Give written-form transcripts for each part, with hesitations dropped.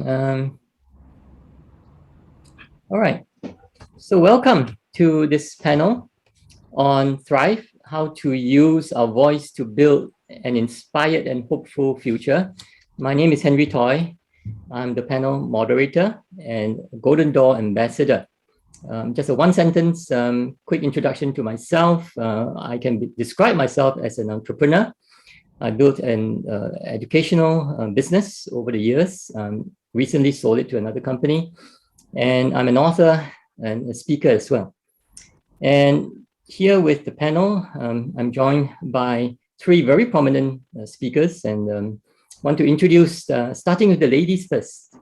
All right. So welcome to this panel on Thrive, how to use our voice to build an inspired and hopeful future. My name is Henry Toy. I'm the panel moderator and Golden Door Ambassador. Just a one-sentence quick introduction to myself. I can describe myself as an entrepreneur. I built an educational business over the years, recently sold it to another company, and I'm an author and a speaker as well. And here with the panel, I'm joined by three very prominent speakers, and want to introduce, starting with the ladies first.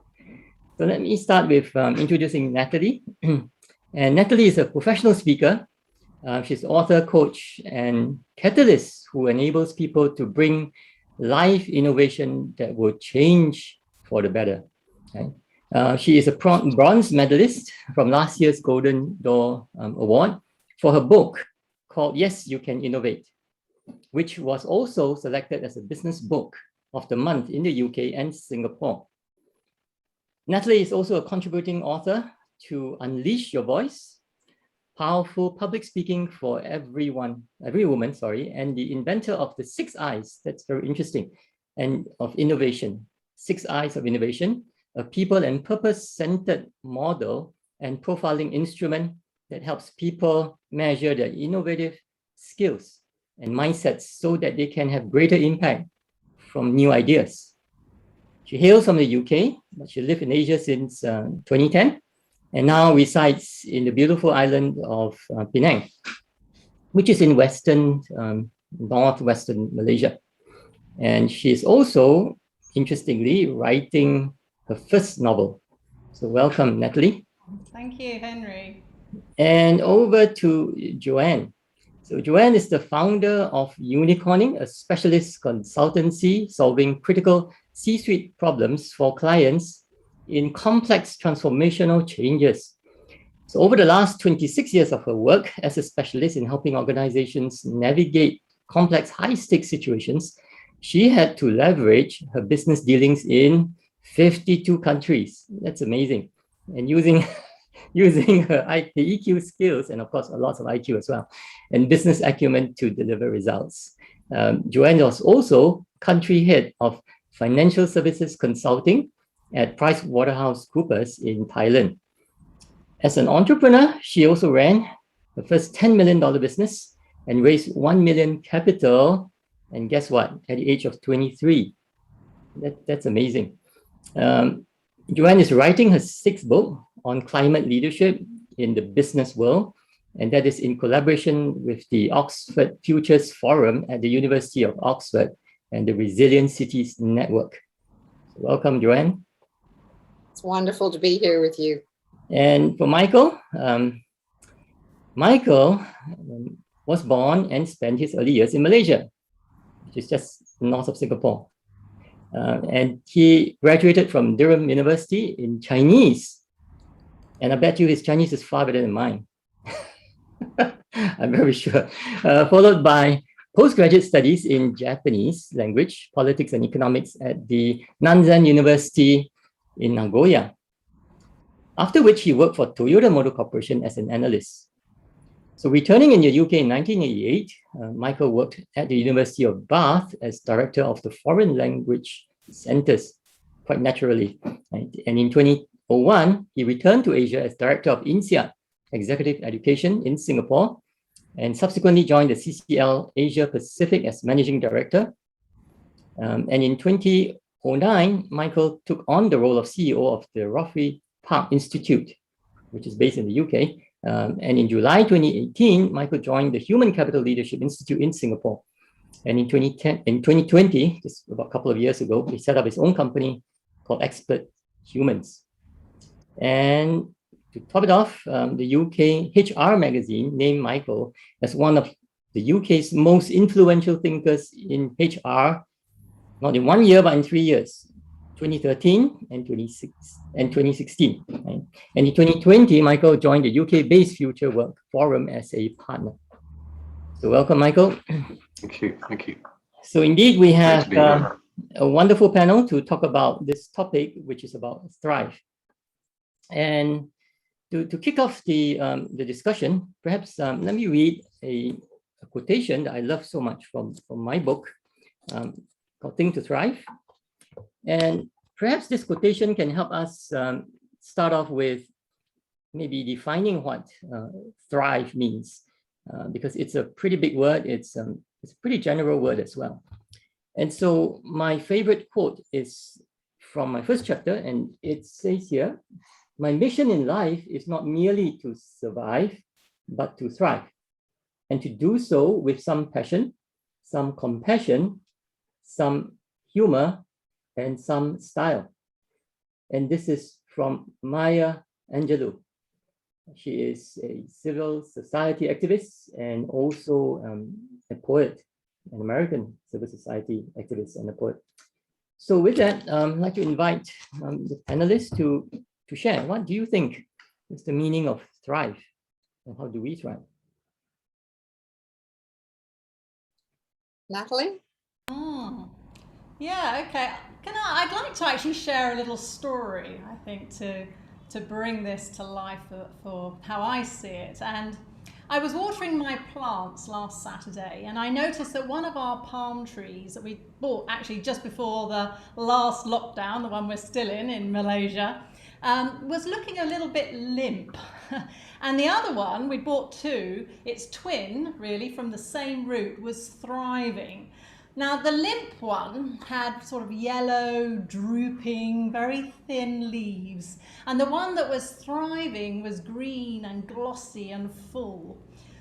So let me start with introducing Natalie. And Natalie is a professional speaker. She's author, coach, and catalyst who enables people to bring life innovation that will change for the better. Okay? She is a bronze medalist from last year's Golden Door Award for her book called Yes, You Can Innovate, which was also selected as a business book of the month in the UK and Singapore. Natalie is also a contributing author to Unleash Your Voice, Powerful Public Speaking for every woman, and the inventor of the 6 I's, that's very interesting, and of innovation, 6 I's of innovation, a people and purpose-centered model and profiling instrument that helps people measure their innovative skills and mindsets so that they can have greater impact from new ideas. She hails from the UK, but she lived in Asia since 2010, and now resides in the beautiful island of Penang, which is in northwestern Malaysia. And she's also, interestingly, writing her first novel. So welcome, Natalie. Thank you, Henry. And over to Joanne. So Joanne is the founder of Unicorning, a specialist consultancy solving critical C-suite problems for clients in complex transformational changes. So over the last 26 years of her work as a specialist in helping organizations navigate complex high-stakes situations, she had to leverage her business dealings in 52 countries. That's amazing. And using her EQ skills, and of course, lots of IQ as well, and business acumen to deliver results. Joanne was also country head of financial services consulting at PricewaterhouseCoopers in Thailand. As an entrepreneur, she also ran the first $10 million business and raised $1 million capital. And guess what? At the age of 23. That's amazing. Joanne is writing her 6th book on climate leadership in the business world, and that is in collaboration with the Oxford Futures Forum at the University of Oxford and the Resilient Cities Network. Welcome, Joanne. It's wonderful to be here with you. And for Michael, Michael was born and spent his early years in Malaysia, which is just north of Singapore. And he graduated from Durham University in Chinese. And I bet you his Chinese is far better than mine. I'm very sure. Followed by postgraduate studies in Japanese language, politics, and economics at the Nanzan University in Nagoya. After which he worked for Toyota Motor Corporation as an analyst. So returning in the UK in 1988, Michael worked at the University of Bath as director of the Foreign Language Centers, quite naturally. Right? And in 2001, he returned to Asia as director of INSEAD, Executive Education in Singapore, and subsequently joined the CCL Asia Pacific as managing director. And in 2009, Michael took on the role of CEO of the Roffey Park Institute, which is based in the UK. And in July 2018, Michael joined the Human Capital Leadership Institute in Singapore. And in 2020, just about a couple of years ago, he set up his own company called Expert Humans. And to top it off, the UK HR magazine named Michael as one of the UK's most influential thinkers in HR, not in 1 year, but in 3 years, 2013 and 2016. Right? And in 2020, Michael joined the UK-based Future Work Forum as a partner. So welcome, Michael. Thank you. Thank you. So indeed, we have a wonderful panel to talk about this topic, which is about thrive. And to kick off the discussion, perhaps let me read a quotation that I love so much from my book called Think to Thrive. And perhaps this quotation can help us start off with maybe defining what thrive means, because it's a pretty big word. It's a pretty general word as well. And so my favorite quote is from my first chapter, and it says here, "My mission in life is not merely to survive, but to thrive, and to do so with some passion, some compassion, some humor, and some style." And this is from Maya Angelou. She is a civil society activist and also a poet, an American civil society activist and a poet. So with that, I'd like to invite the panelists to share. What do you think is the meaning of thrive, and how do we thrive? Natalie? Yeah, okay. I'd like to actually share a little story, I think, to bring this to life for how I see it. And I was watering my plants last Saturday, and I noticed that one of our palm trees that we bought actually just before the last lockdown, the one we're still in Malaysia, was looking a little bit limp. And the other one, we bought two, its twin, really, from the same root, was thriving. Now, the limp one had sort of yellow, drooping, very thin leaves. And the one that was thriving was green and glossy and full.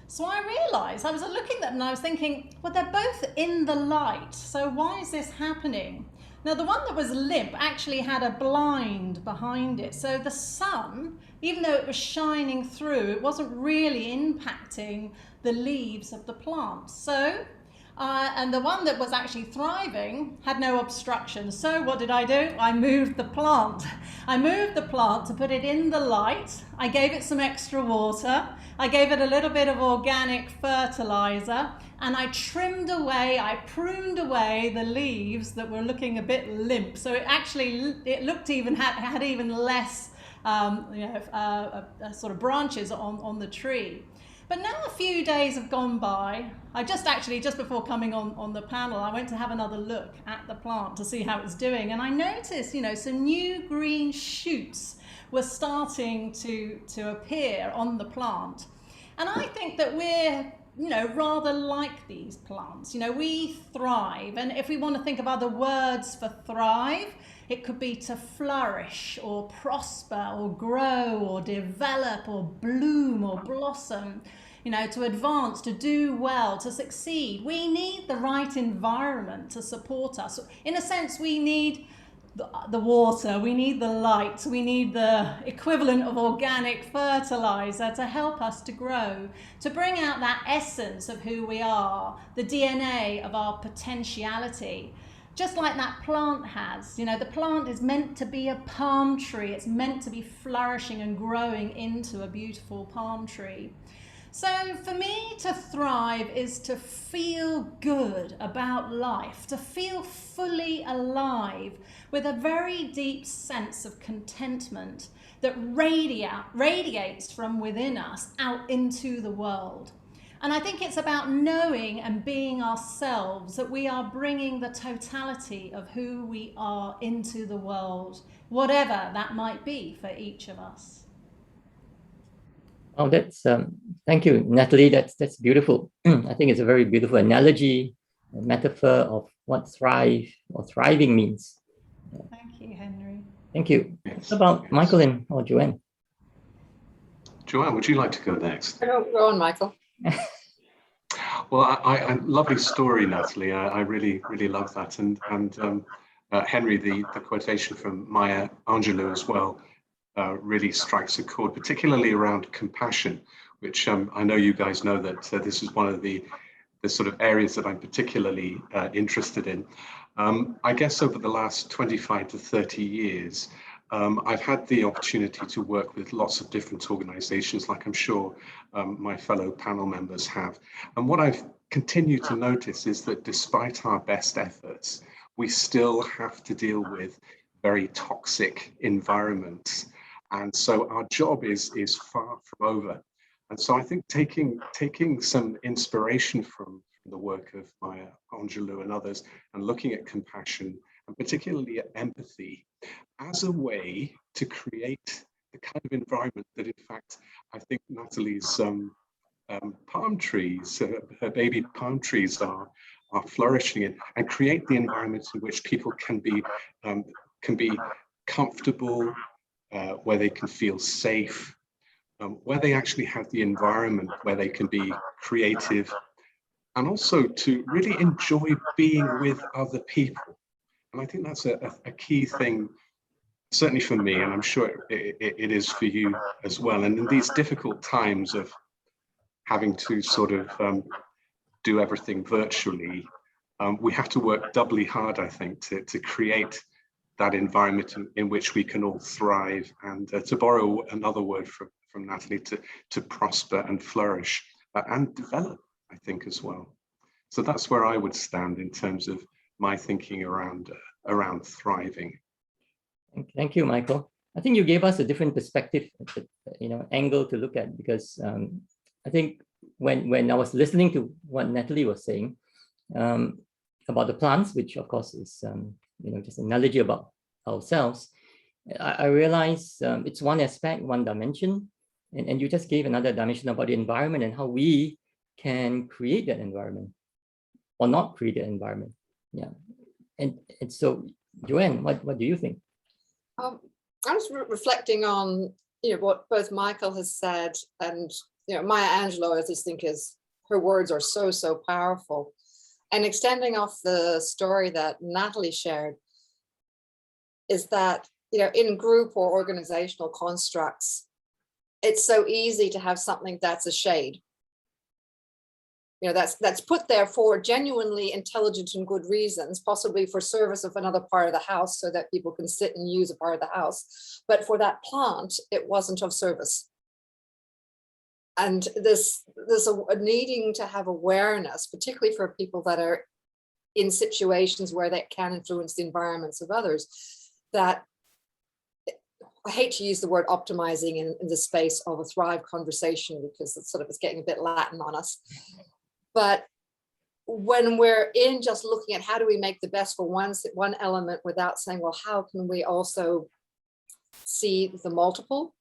So I realized, I was looking at them and I was thinking, well, they're both in the light. So why is this happening? Now, the one that was limp actually had a blind behind it. So the sun, even though it was shining through, it wasn't really impacting the leaves of the plant. So and the one that was actually thriving had no obstruction. So what did I do? I moved the plant. I moved the plant to put it in the light. I gave it some extra water. I gave it a little bit of organic fertilizer, and I trimmed away, I pruned away the leaves that were looking a bit limp. So it looked even, had even less sort of branches on the tree. But now a few days have gone by. I just before coming on the panel, I went to have another look at the plant to see how it's doing. And I noticed, some new green shoots were starting to appear on the plant. And I think that we're, rather like these plants. We thrive. And if we want to think of other words for thrive, it could be to flourish or prosper or grow or develop or bloom or blossom, to advance, to do well, to succeed. We need the right environment to support us. In a sense, we need the water, we need the light, we need the equivalent of organic fertilizer to help us to grow, to bring out that essence of who we are, the DNA of our potentiality. Just like that plant has, the plant is meant to be a palm tree. It's meant to be flourishing and growing into a beautiful palm tree. So for me, to thrive is to feel good about life, to feel fully alive with a very deep sense of contentment that radiates from within us out into the world. And I think it's about knowing and being ourselves, that we are bringing the totality of who we are into the world, whatever that might be for each of us. Oh, thank you, Natalie. That's beautiful. I think it's a very beautiful analogy, a metaphor of what thrive or thriving means. Thank you, Henry. Thank you. What about Michael or Joanne? Joanne, would you like to go next? Go on, Michael. Well, I lovely story, Natalie. I really, really love that. And Henry, the quotation from Maya Angelou as well, really strikes a chord, particularly around compassion, which I know you guys know that this is one of the sort of areas that I'm particularly interested in. I guess over the last 25 to 30 years, I've had the opportunity to work with lots of different organizations, like I'm sure my fellow panel members have. And what I've continued to notice is that despite our best efforts, we still have to deal with very toxic environments. And so our job is far from over. And so I think taking some inspiration from the work of Maya Angelou and others, and looking at compassion, and particularly at empathy, as a way to create the kind of environment that, in fact, I think Natalie's palm trees, her baby palm trees are flourishing in, and create the environment in which people can be comfortable, where they can feel safe, where they actually have the environment where they can be creative, and also to really enjoy being with other people. And I think that's a key thing, certainly for me, and I'm sure it is for you as well. And in these difficult times of having to sort of do everything virtually, we have to work doubly hard, I think, to create that environment in which we can all thrive, and to borrow another word from Natalie, to prosper and flourish and develop, I think, as well. So that's where I would stand in terms of my thinking around thriving. Thank you, Michael. I think you gave us a different perspective, angle to look at, because I think when I was listening to what Natalie was saying about the plants, which of course is just an analogy about ourselves, I realized it's one aspect, one dimension, and you just gave another dimension about the environment and how we can create that environment or not create that environment. Yeah, and so Joanne, what do you think? I was reflecting on what both Michael has said, and Maya Angelou, I just think her words are so powerful. And extending off the story that Natalie shared, is that in group or organizational constructs, it's so easy to have something that's a shade. That's put there for genuinely intelligent and good reasons, possibly for service of another part of the house so that people can sit and use a part of the house. But for that plant, it wasn't of service. And there's a needing to have awareness, particularly for people that are in situations where they can influence the environments of others, that I hate to use the word optimizing in the space of a Thrive conversation, because it's getting a bit Latin on us. But when we're in just looking at how do we make the best for one element without saying, well, how can we also see the multiple?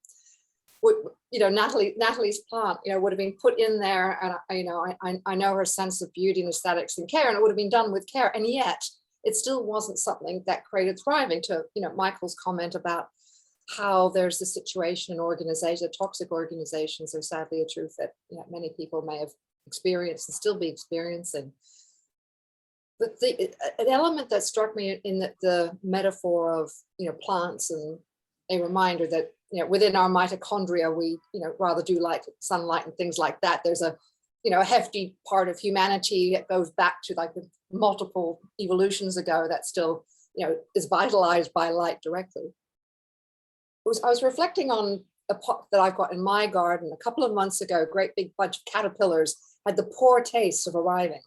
Natalie's plant, would have been put in there, and I know her sense of beauty and aesthetics and care, and it would have been done with care, and yet it still wasn't something that created thriving. To Michael's comment about how there's the situation in organizations, toxic organizations, are sadly a truth that many people may have experienced and still be experiencing. But an element that struck me in the metaphor of plants, and a reminder that within our mitochondria we rather do like sunlight and things like that. There's a hefty part of humanity that goes back to like multiple evolutions ago that still is vitalized by light directly. I was reflecting on a pot that I've got in my garden a couple of months ago. A great big bunch of caterpillars had the poor taste of arriving,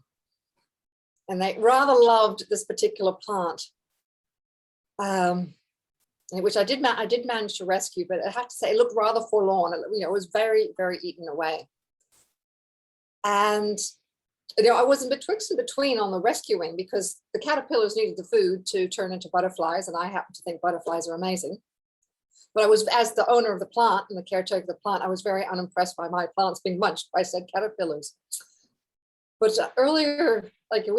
and they rather loved this particular plant, which I did manage to rescue, but I have to say it looked rather forlorn. It was very, very eaten away. And I was in betwixt and between on the rescuing, because the caterpillars needed the food to turn into butterflies, and I happen to think butterflies are amazing. But I was, as the owner of the plant and the caretaker of the plant, I was very unimpressed by my plants being munched by said caterpillars. But earlier,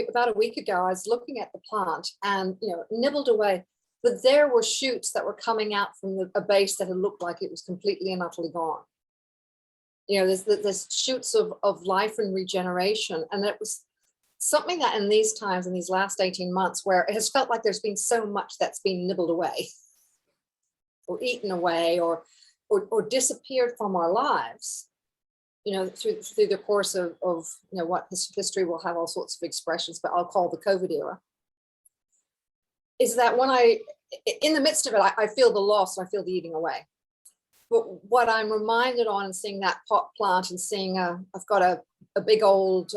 about a week ago, I was looking at the plant and nibbled away. But there were shoots that were coming out from a base that had looked like it was completely and utterly gone. There's shoots of life and regeneration. And it was something that in these times, in these last 18 months, where it has felt like there's been so much that's been nibbled away or eaten away or disappeared from our lives, through the course of what history will have all sorts of expressions, but I'll call the COVID era, is that when in the midst of it, I feel the loss, I feel the eating away. But what I'm reminded on, and seeing that pot plant and seeing, I've got a big old,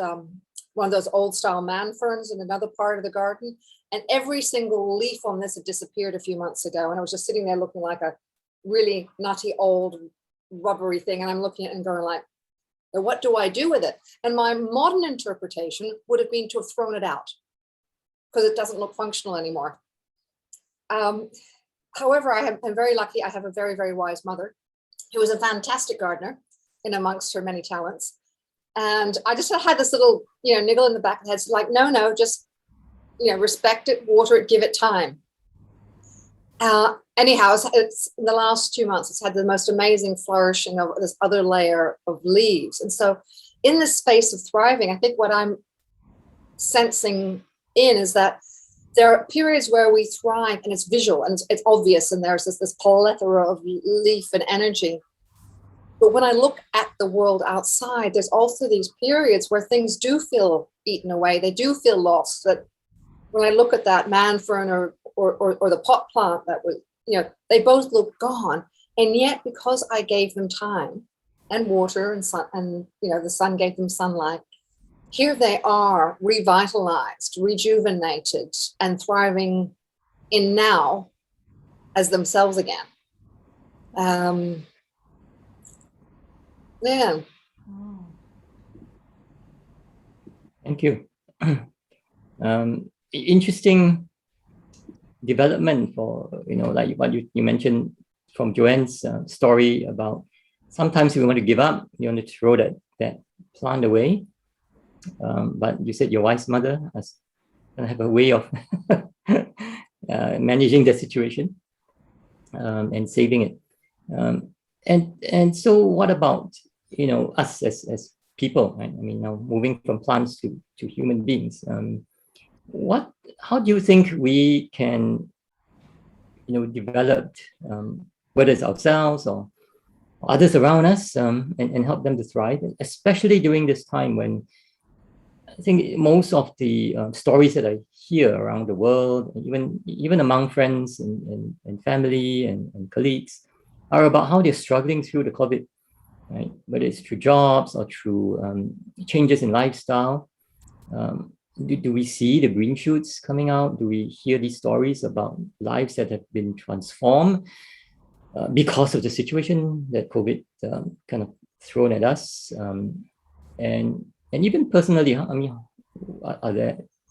one of those old style man ferns in another part of the garden. And every single leaf on this had disappeared a few months ago. And I was just sitting there looking like a really nutty old rubbery thing. And I'm looking at it and going like, well, what do I do with it? And my modern interpretation would have been to have thrown it out because it doesn't look functional anymore. However, I'm very lucky. I have a very, very wise mother who was a fantastic gardener in amongst her many talents. And I just had this little, niggle in the back of the head. It's like, no, just, respect it, water it, give it time. Anyhow, it's in the last 2 months, it's had the most amazing flourishing of this other layer of leaves. And so in this space of thriving, I think what I'm sensing in is that there are periods where we thrive and it's visual and it's obvious and there's this plethora of leaf and energy. But when I look at the world outside, there's also these periods where things do feel eaten away. They do feel lost. That when I look at that man fern or the pot plant that was, they both look gone. And yet, because I gave them time and water and sun, and the sun gave them sunlight, here they are, revitalized, rejuvenated, and thriving in now as themselves again. Yeah. Thank you. Interesting development for, like what you mentioned from Joanne's story about sometimes we want to give up, you want to throw that plant away. But you said your wife's mother has have a way of managing the situation and saving it. And so what about, us as people, right? I mean, now moving from plants to human beings, how do you think we can, develop, whether it's ourselves or others around us, and help them to thrive, especially during this time when I think most of the stories that I hear around the world, even among friends and family and colleagues, are about how they're struggling through the COVID, right? Whether it's through jobs or through changes in lifestyle. Do we see the green shoots coming out? Do we hear these stories about lives that have been transformed because of the situation that COVID kind of thrown at us? And even personally, I mean,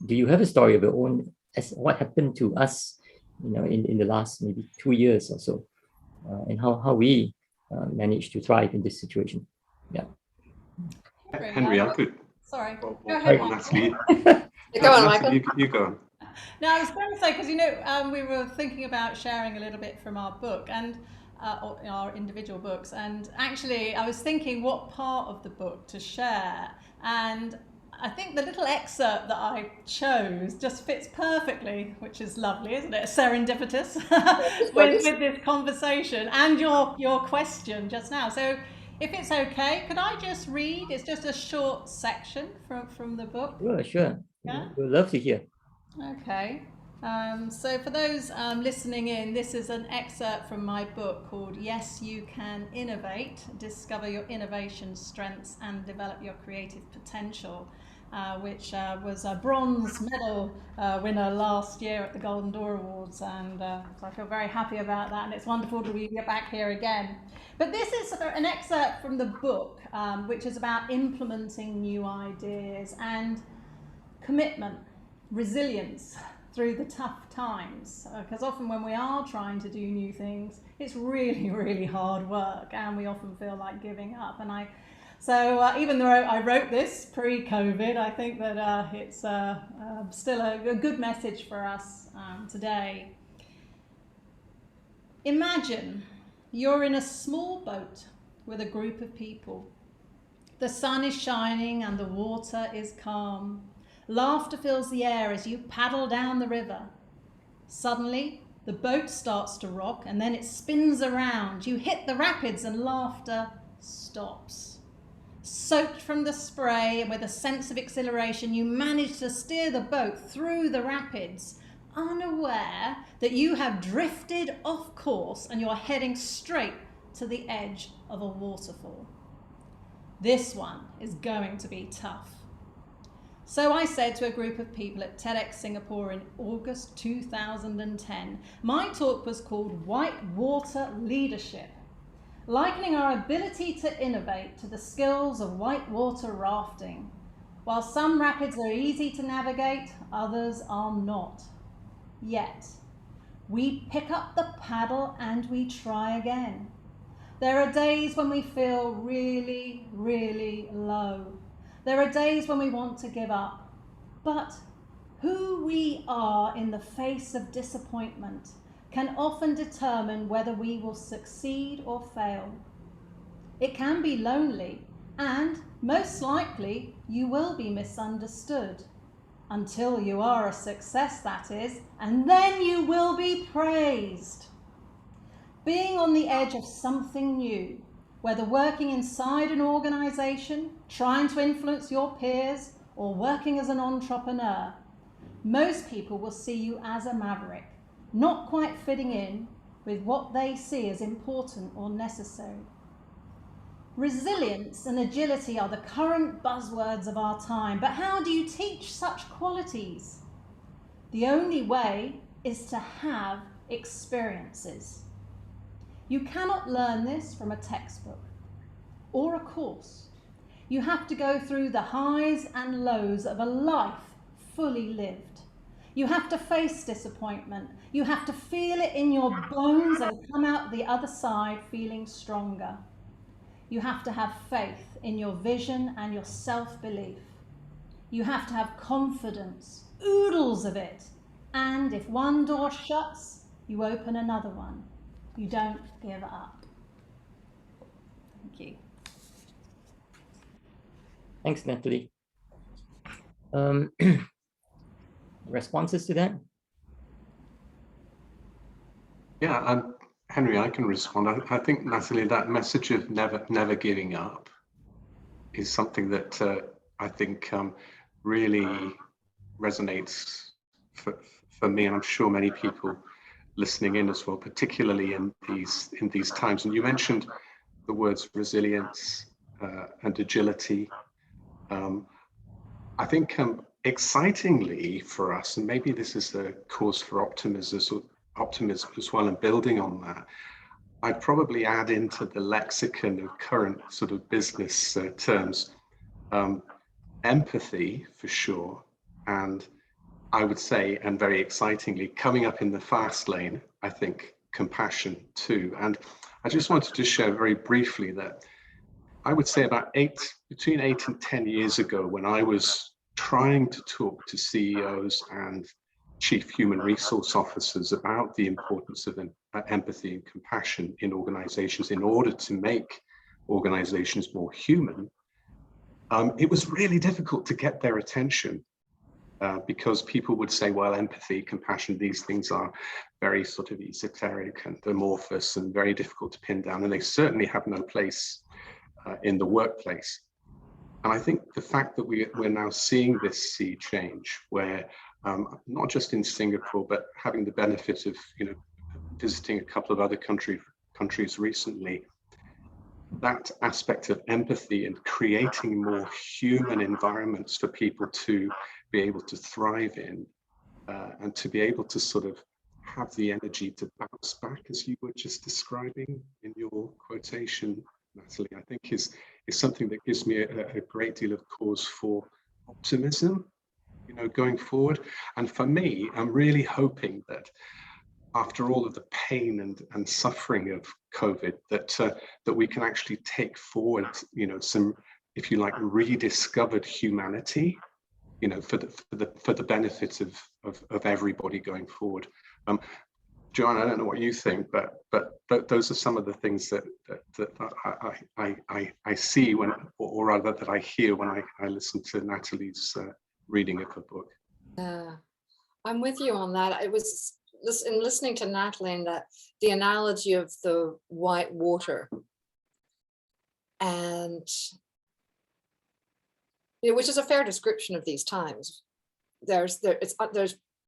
do you have a story of your own as what happened to us, in the last maybe 2 years or so, and how we managed to thrive in this situation? Yeah. Henry, I could. Sorry. Go ahead, on, Natalie. Go on, Michael. You go on. No, I was going to say, because we were thinking about sharing a little bit from our book and our individual books, and actually I was thinking what part of the book to share, and I think the little excerpt that I chose just fits perfectly, which is lovely, isn't it? Serendipitous with this conversation and your question just now. So if it's okay, could I just read? It's just a short section from the book. Sure. Yeah? We'd love to hear. Okay. So for those listening in, this is an excerpt from my book called Yes, You Can Innovate, Discover Your Innovation Strengths and Develop Your Creative Potential, which was a bronze medal winner last year at the Golden Door Awards. And so I feel very happy about that. And it's wonderful to be back here again. But this is an excerpt from the book, which is about implementing new ideas and commitment, resilience through the tough times, because often when we are trying to do new things, it's really, really hard work and we often feel like giving up. And so even though I wrote this pre-COVID, I think that it's still a good message for us today. Imagine you're in a small boat with a group of people. The sun is shining and the water is calm. Laughter fills the air as you paddle down the river. Suddenly, the boat starts to rock and then it spins around. You hit the rapids and laughter stops. Soaked from the spray with a sense of exhilaration, you manage to steer the boat through the rapids, unaware that you have drifted off course and you're heading straight to the edge of a waterfall. This one is going to be tough. So I said to a group of people at TEDx Singapore in August 2010, my talk was called Whitewater Leadership, likening our ability to innovate to the skills of whitewater rafting. While some rapids are easy to navigate, others are not. Yet, we pick up the paddle and we try again. There are days when we feel really, really low. There are days when we want to give up. But who we are in the face of disappointment can often determine whether we will succeed or fail. It can be lonely, and most likely you will be misunderstood. Until you are a success, that is, and then you will be praised. Being on the edge of something new, whether working inside an organization, trying to influence your peers, or working as an entrepreneur, most people will see you as a maverick, not quite fitting in with what they see as important or necessary. Resilience and agility are the current buzzwords of our time, but how do you teach such qualities? The only way is to have experiences. You cannot learn this from a textbook or a course. You have to go through the highs and lows of a life fully lived. You have to face disappointment. You have to feel it in your bones and come out the other side feeling stronger. You have to have faith in your vision and your self-belief. You have to have confidence, oodles of it. And if one door shuts, you open another one. You don't give up. Thank you. Thanks, Natalie. Responses to that? Yeah, Henry, I can respond. I think, Natalie, that message of never giving up is something that I think really resonates for me, and I'm sure many people listening in as well, particularly in these times. And you mentioned the words resilience and agility. I think excitingly for us, and maybe this is a cause for optimism as well, and building on that, I'd probably add into the lexicon of current sort of business terms, empathy for sure, and I would say, and very excitingly, coming up in the fast lane, I think compassion too. And I just wanted to share very briefly that I would say about between 8 and 10 years ago, when I was trying to talk to CEOs and chief human resource officers about the importance of empathy and compassion in organizations in order to make organizations more human, it was really difficult to get their attention. Because people would say, well, empathy, compassion, these things are very sort of esoteric and amorphous and very difficult to pin down, and they certainly have no place in the workplace. And I think the fact that we're now seeing this sea change, where not just in Singapore, but having the benefit of visiting a couple of other countries recently, that aspect of empathy and creating more human environments for people to be able to thrive in and to be able to sort of have the energy to bounce back, as you were just describing in your quotation, Natalie, I think is something that gives me a great deal of cause for optimism, going forward. And for me, I'm really hoping that after all of the pain and suffering of COVID, that we can actually take forward, some, if you like, rediscovered humanity, for the benefit of everybody going forward. Joanne, I don't know what you think, but those are some of the things that I see or rather that I hear when I listen to Natalie's reading of her book. I'm with you on that. It was in listening to Natalie and the analogy of the white water, and which is a fair description of these times. There's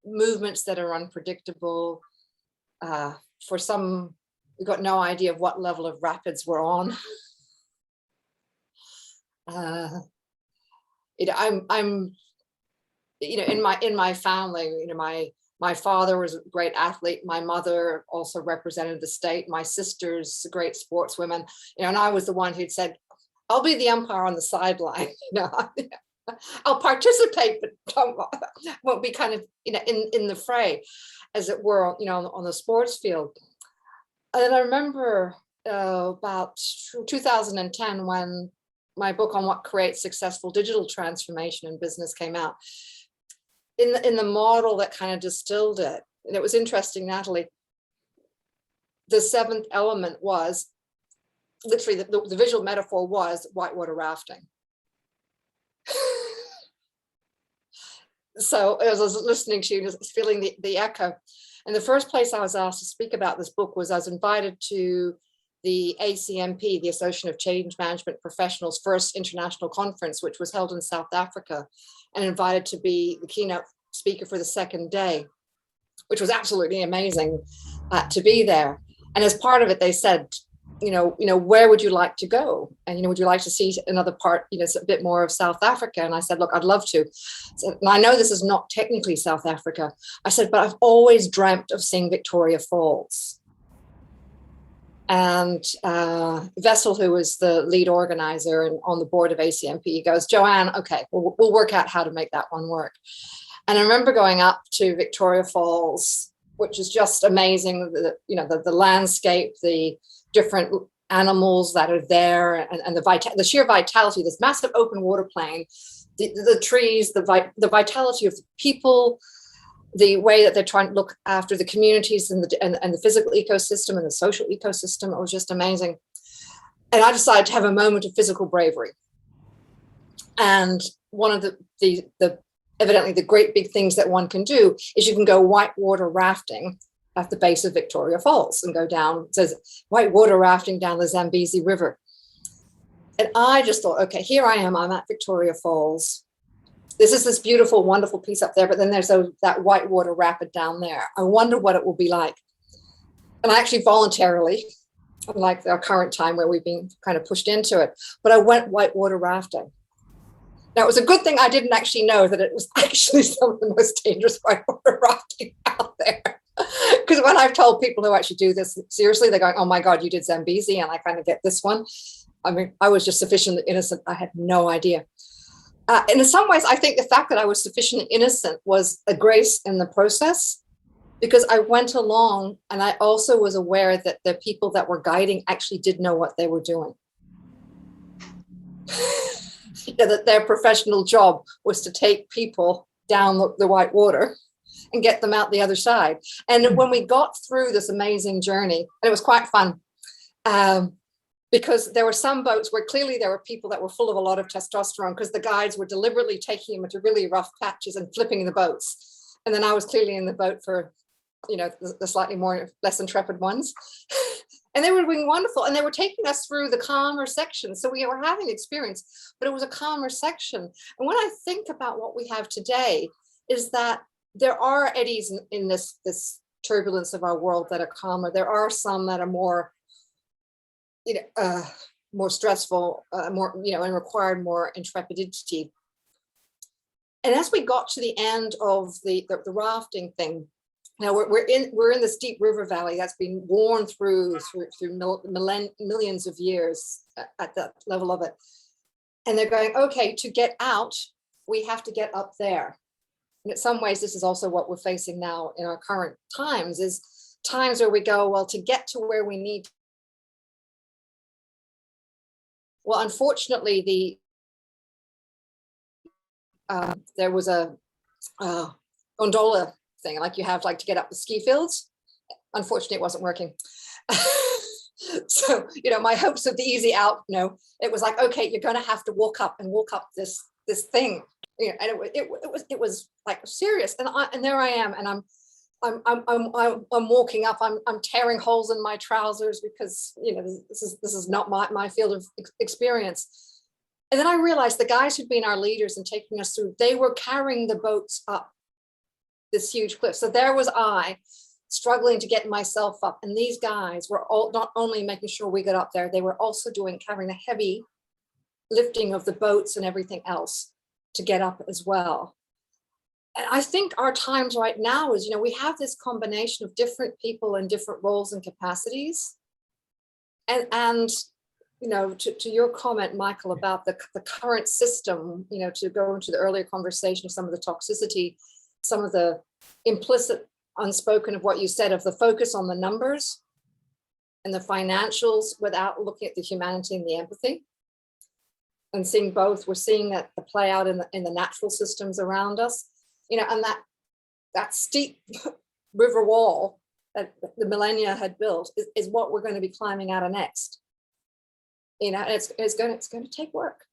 movements that are unpredictable. For some, we've got no idea of what level of rapids we're on. I'm in my family, my father was a great athlete. My mother also represented the state. My sister's great sportswomen, and I was the one who'd said, I'll be the umpire on the sideline. I'll participate, but won't be kind of, in the fray, as it were, on the sports field. And I remember about 2010, when my book on what creates successful digital transformation in business came out, in the model that kind of distilled it. And it was interesting, Natalie, the seventh element was literally the visual metaphor was whitewater rafting. So as I was listening to you, just feeling the echo. And the first place I was asked to speak about this book was I was invited to the ACMP, the Association of Change Management Professionals, first international conference, which was held in South Africa, and invited to be the keynote speaker for the second day, which was absolutely amazing to be there. And as part of it, they said, where would you like to go? And, would you like to see another part, a bit more of South Africa? And I said, look, I'd love to. So, and I know this is not technically South Africa. I said, but I've always dreamt of seeing Victoria Falls. And Vessel, who was the lead organizer and on the board of ACMP, goes, Joanne, okay, we'll work out how to make that one work. And I remember going up to Victoria Falls, which is just amazing. The landscape, the different animals that are there, and the sheer vitality, this massive open water plain, the trees, the vitality of the people, the way that they're trying to look after the communities and the physical ecosystem and the social ecosystem. It was just amazing. And I decided to have a moment of physical bravery. And one of the evidently the great big things that one can do is you can go whitewater rafting at the base of Victoria Falls and go down, it says whitewater rafting down the Zambezi River. And I just thought, okay, here I am, I'm at Victoria Falls. This beautiful, wonderful piece up there, but then there's that whitewater rapid down there. I wonder what it will be like. And I actually voluntarily, unlike our current time where we've been kind of pushed into it, but I went whitewater rafting. Now, it was a good thing I didn't actually know that it was actually some of the most dangerous whitewater rafting out there. Because when I've told people who actually do this, seriously, they're going, oh my God, you did Zambezi, and I kind of get this one. I mean, I was just sufficiently innocent. I had no idea. And in some ways, I think the fact that I was sufficiently innocent was a grace in the process, because I went along and I also was aware that the people that were guiding actually did know what they were doing. That their professional job was to take people down the white water and get them out the other side. And when we got through this amazing journey, and it was quite fun, because there were some boats where clearly there were people that were full of a lot of testosterone, because the guides were deliberately taking them into really rough patches and flipping the boats. And then I was clearly in the boat for, the slightly less intrepid ones. And they were being wonderful. And they were taking us through the calmer section. So we were having experience, but it was a calmer section. And when I think about what we have today, is that there are eddies in this turbulence of our world that are calmer. There are some that are more, more stressful, more, and required more intrepidity. And as we got to the end of the rafting thing, now we're in this deep river valley that's been worn through millions of years at that level of it. And they're going, okay, to get out, we have to get up there. And in some ways, this is also what we're facing now in our current times, is times where we go, well, to get to where we need. Well, unfortunately, there was a gondola thing, like you have to get up the ski fields. Unfortunately, it wasn't working. So, my hopes of the easy out, it was like, okay, you're going to have to walk up this thing. And it was like serious. And there I am, and I'm walking up. I'm tearing holes in my trousers because this is not my field of experience. And then I realized the guys who'd been our leaders and taking us through, they were carrying the boats up this huge cliff. So there was I struggling to get myself up, and these guys were all not only making sure we got up there, they were also carrying the heavy lifting of the boats and everything else to get up as well. And I think our times right now is, we have this combination of different people in different roles and capacities. And to your comment, Michael, about the current system, to go into the earlier conversation of some of the toxicity, some of the implicit unspoken of what you said, of the focus on the numbers and the financials without looking at the humanity and the empathy. And seeing both, we're seeing that the play out in the natural systems around us, and that steep river wall that the millennia had built is what we're going to be climbing out of next. And it's going to take work.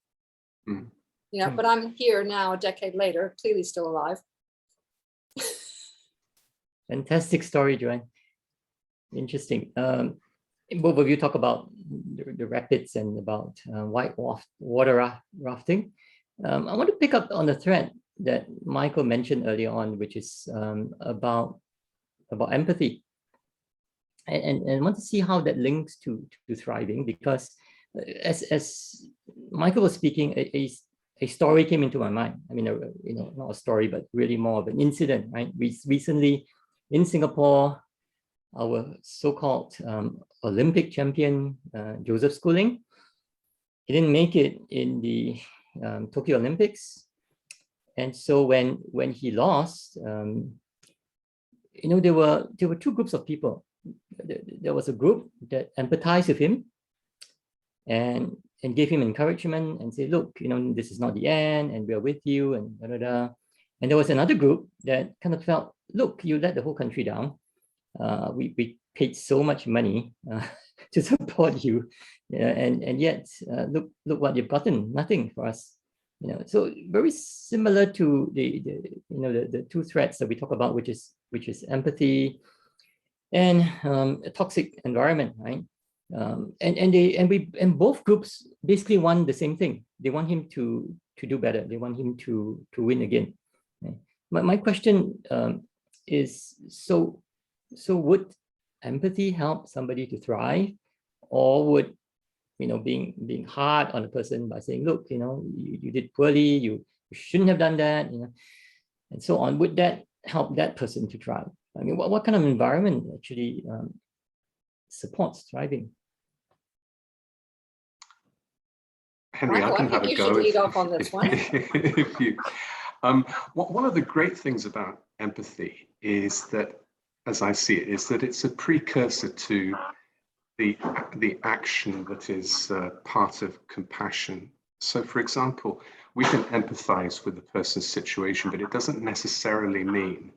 But I'm here now, a decade later, clearly still alive. Fantastic story, Joanne. Interesting. Both of you talk about the rapids and about white water rafting. I want to pick up on the thread that Michael mentioned earlier on, which is about empathy, and I want to see how that links to thriving, because as Michael was speaking, a story came into my mind. I mean, not a story, but really more of an incident, right? Recently in Singapore, our so-called Olympic champion, Joseph Schooling, he didn't make it in the Tokyo Olympics. And so when he lost, there were two groups of people. There was a group that empathized with him and gave him encouragement and said, look, this is not the end, and we're with you, and da da da. And there was another group that kind of felt, look, you let the whole country down. We paid so much money to support you, and yet look what you've gotten, nothing for us. So very similar to the two threads that we talk about, which is empathy and a toxic environment, right? And both groups basically want the same thing. They want him to do better. They want him to win again. Right? My question is, so would empathy help somebody to thrive, or would being hard on a person by saying, look, you did poorly, you shouldn't have done that, and so on, would that help that person to thrive? I mean, what kind of environment actually supports thriving? Henry, Michael, I can have a go. You should lead off on this one. If you, one of the great things about empathy is that, as I see it, is that it's a precursor to the action that is part of compassion. So, for example, we can empathize with the person's situation, but it doesn't necessarily mean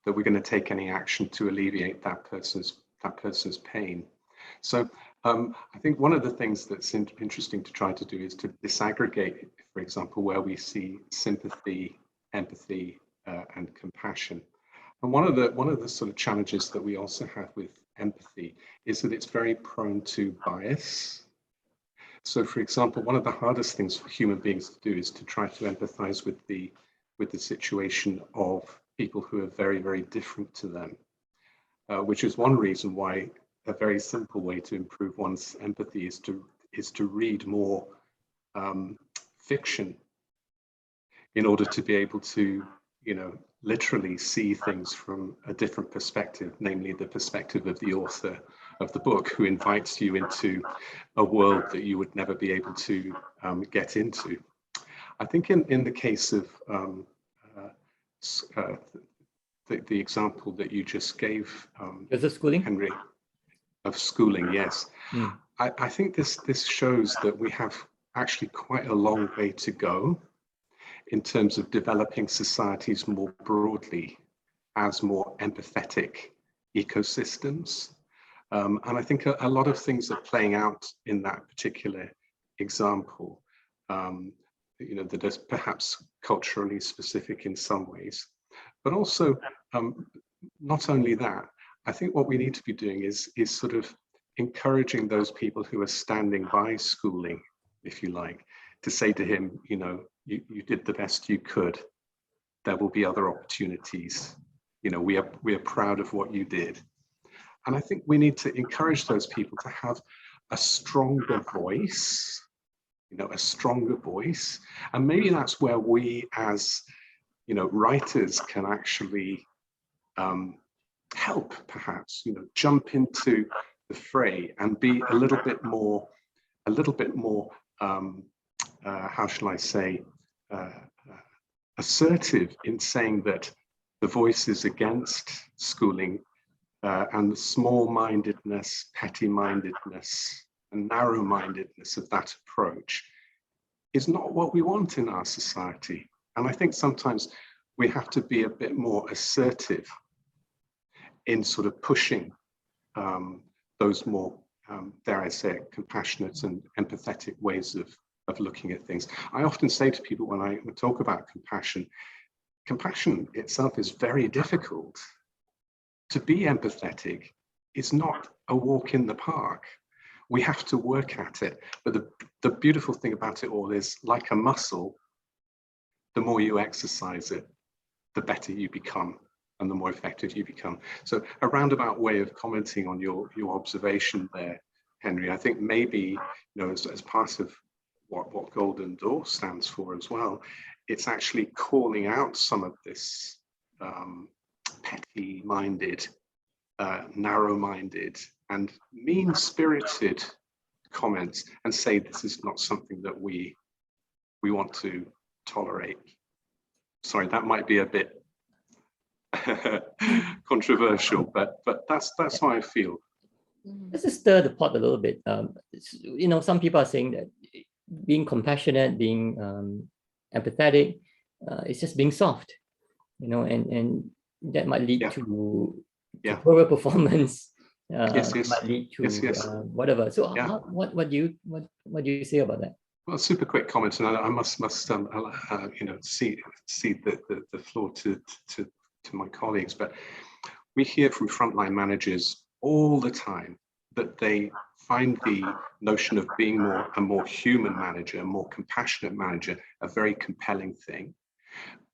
that we're going to take any action to alleviate that person's pain. So I think one of the things that's interesting to try to do is to disaggregate, for example, where we see sympathy, empathy, and compassion. And one of the sort of challenges that we also have with empathy is that it's very prone to bias. So, for example, one of the hardest things for human beings to do is to try to empathize with the situation of people who are very, very different to them, which is one reason why a very simple way to improve one's empathy is to read more fiction in order to be able to, literally see things from a different perspective, namely the perspective of the author of the book, who invites you into a world that you would never be able to get into. I think in the case of the example that you just gave, Schooling? Henry, of schooling, yes. I think this shows that we have actually quite a long way to go in terms of developing societies more broadly as more empathetic ecosystems. And I think a lot of things are playing out in that particular example, that is perhaps culturally specific in some ways. But also, not only that, I think what we need to be doing is sort of encouraging those people who are standing by schooling, if you like, to say to him, you did the best you could. There will be other opportunities. We are proud of what you did. And I think we need to encourage those people to have a stronger voice, And maybe that's where we as writers can actually help, perhaps, jump into the fray and be a little bit more, how shall I say, assertive in saying that the voices against schooling and the small-mindedness, petty-mindedness, and narrow-mindedness of that approach is not what we want in our society. And I think sometimes we have to be a bit more assertive in sort of pushing those more, dare I say it, compassionate and empathetic ways of looking at things. I often say to people when I talk about compassion itself is very difficult. To be empathetic is not a walk in the park. We have to work at it. But the beautiful thing about it all is, like a muscle, the more you exercise it, the better you become and the more effective you become. So a roundabout way of commenting on your observation there, Henry, I think maybe, as part of what Golden Door stands for as well, it's actually calling out some of this petty-minded, narrow-minded, and mean-spirited comments, and say this is not something that we want to tolerate. Sorry, that might be a bit controversial, but that's how I feel. Let's just stir the pot a little bit. Some people are saying that being compassionate, being empathetic, it's just being soft, and that might lead to poorer performance. Might lead to whatever. So, what do you say about that? Well, super quick comment, and I must cede the floor to my colleagues. But we hear from frontline managers all the time that they find the notion of being a more human manager, a more compassionate manager, a very compelling thing.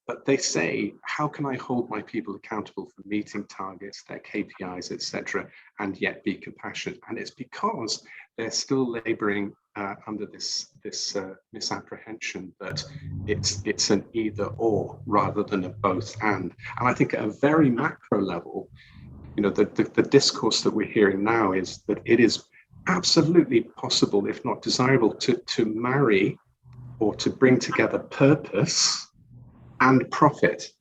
But they say, how can I hold my people accountable for meeting targets, their KPIs, etc., and yet be compassionate? And it's because they're still laboring under this misapprehension that it's an either or rather than a both and. And I think at a very macro level, the discourse that we're hearing now is that it is absolutely possible, if not desirable, to marry or to bring together purpose and profit.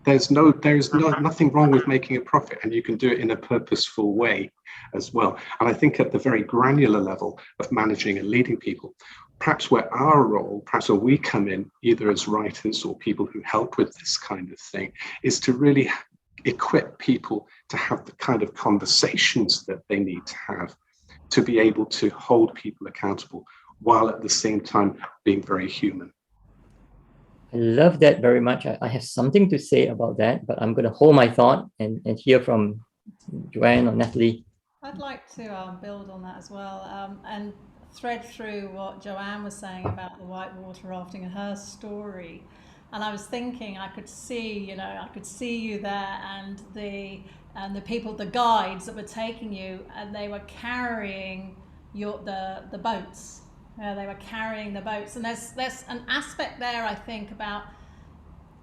There's nothing wrong with making a profit, and you can do it in a purposeful way as well. And I think at the very granular level of managing and leading people, perhaps where we come in, either as writers or people who help with this kind of thing, is to really equip people to have the kind of conversations that they need to have to be able to hold people accountable while at the same time being very human. I love that very much. I have something to say about that, but I'm going to hold my thought and hear from Joanne or Natalie. I'd like to build on that as well, and thread through what Joanne was saying about the whitewater rafting and her story. And I was thinking, I could see you there, and the people, the guides that were taking you, and they were carrying the boats. They were carrying the boats, and there's an aspect there, I think, about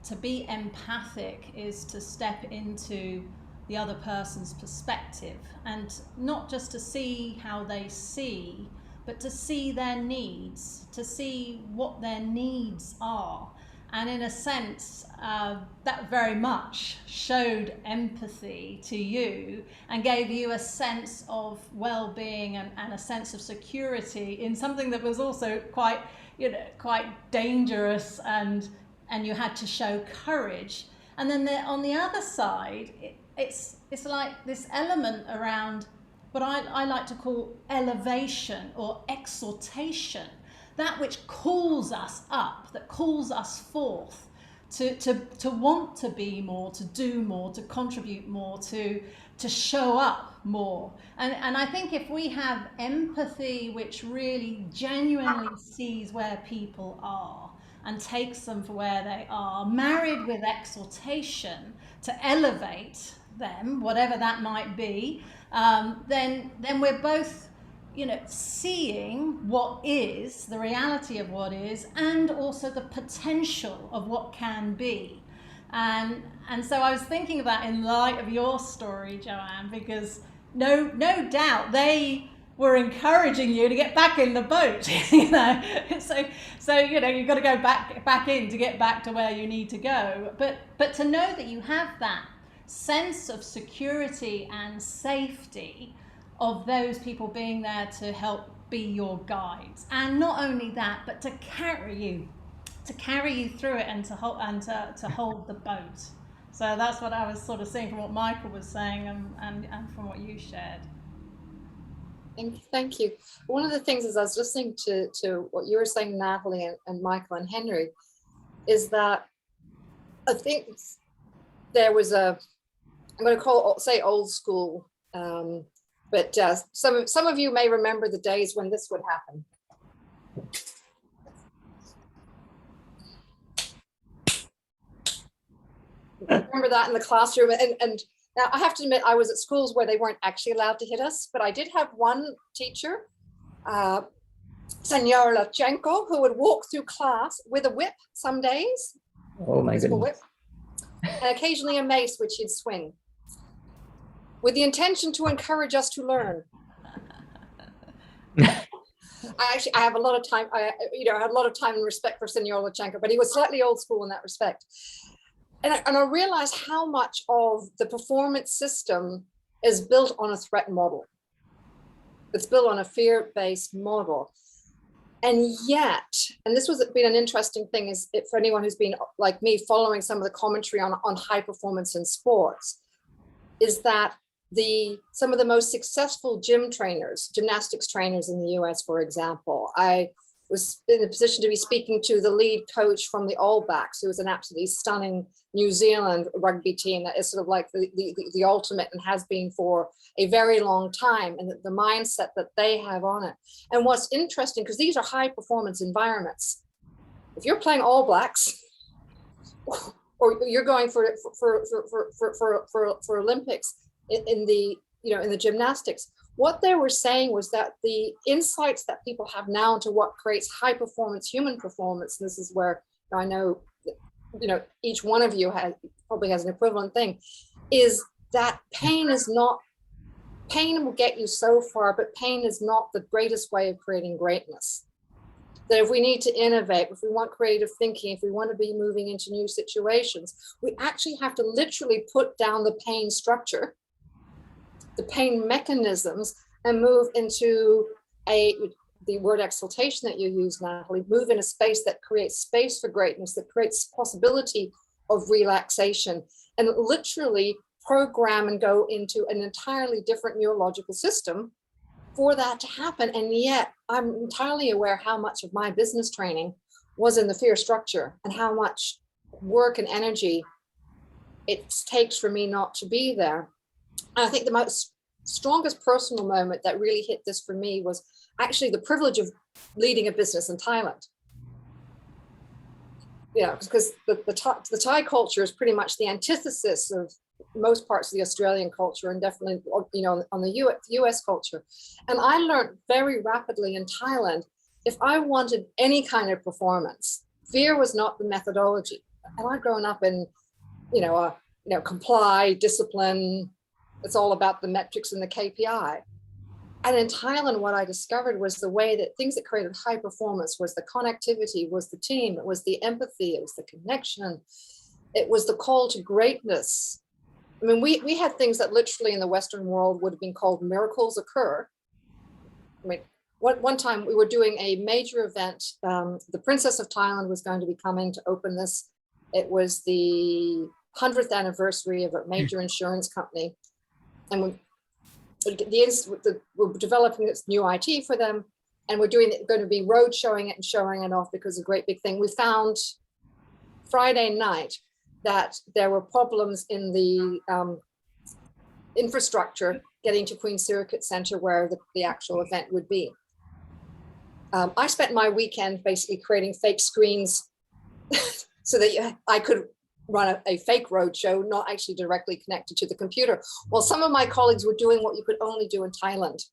to be empathic is to step into the other person's perspective, and not just to see how they see, but to see their needs, to see what their needs are. And in a sense, that very much showed empathy to you and gave you a sense of well-being and a sense of security in something that was also quite dangerous, and you had to show courage. And then on the other side, it's like this element around what I like to call elevation or exhortation. That which calls us up, that calls us forth to want to be more, to do more, to contribute more, to show up more. And I think if we have empathy which really genuinely sees where people are and takes them for where they are, married with exhortation to elevate them, whatever that might be, then we're both seeing what is, the reality of what is, and also the potential of what can be. And so I was thinking of that in light of your story, Joanne, because no doubt they were encouraging you to get back in the boat, So you've got to go back in to get back to where you need to go. But to know that you have that sense of security and safety of those people being there to help be your guides, and not only that, but to carry you through it and to hold the boat. So that's what I was sort of seeing from what Michael was saying and from what you shared. Thank you. One of the things as I was listening to what you were saying, Natalie, and Michael and Henry, is that I think there was I'm going to say old school, but some of you may remember the days when this would happen. Remember that in the classroom, and now I have to admit I was at schools where they weren't actually allowed to hit us, but I did have one teacher, Senor Lachenko, who would walk through class with a whip some days. Oh my goodness. Whip, and occasionally a mace which he'd swing, with the intention to encourage us to learn. I have a lot of time. I had a lot of time and respect for Senor Lachenko, but he was slightly old school in that respect. And I realized how much of the performance system is built on a threat model. It's built on a fear-based model. And yet, and this was been an interesting thing, is it, for anyone who's been like me following some of the commentary on high performance in sports, is that some of the most successful gymnastics trainers in the US, for example, I was in a position to be speaking to the lead coach from the All Blacks, who was an absolutely stunning New Zealand rugby team that is sort of like the ultimate and has been for a very long time, and the mindset that they have on it. And what's interesting, because these are high performance environments, if you're playing All Blacks or you're going for Olympics in the gymnastics, what they were saying was that the insights that people have now into what creates high performance human performance, and this is where I know each one of you probably has an equivalent thing, is that pain will get you so far, but pain is not the greatest way of creating greatness. That if we need to innovate, if we want creative thinking, if we want to be moving into new situations, we actually have to literally put down the pain structure, the pain mechanisms, and move into the word exaltation that you use, Natalie, move in a space that creates space for greatness, that creates possibility of relaxation, and literally program and go into an entirely different neurological system for that to happen. And yet I'm entirely aware how much of my business training was in the fear structure and how much work and energy it takes for me not to be there. And I think the strongest personal moment that really hit this for me was actually the privilege of leading a business in Thailand. Because the Thai culture is pretty much the antithesis of most parts of the Australian culture, and definitely on the US culture. And I learned very rapidly in Thailand, if I wanted any kind of performance, fear was not the methodology. And I'd grown up in comply, discipline. It's all about the metrics and the KPI. And in Thailand, what I discovered was the way that things that created high performance was the connectivity, was the team, it was the empathy, it was the connection, it was the call to greatness. I mean, we had things that literally in the Western world would have been called miracles occur. I mean, one time we were doing a major event. The Princess of Thailand was going to be coming to open this. It was the 100th anniversary of a major insurance company. And we're developing this new IT for them, and we're going to be road showing it and showing it off because it's a great big thing. We found Friday night that there were problems in the infrastructure getting to Queen Circuit Center where the actual event would be. I spent my weekend basically creating fake screens so that I could run a fake roadshow, not actually directly connected to the computer. Well, some of my colleagues were doing what you could only do in Thailand.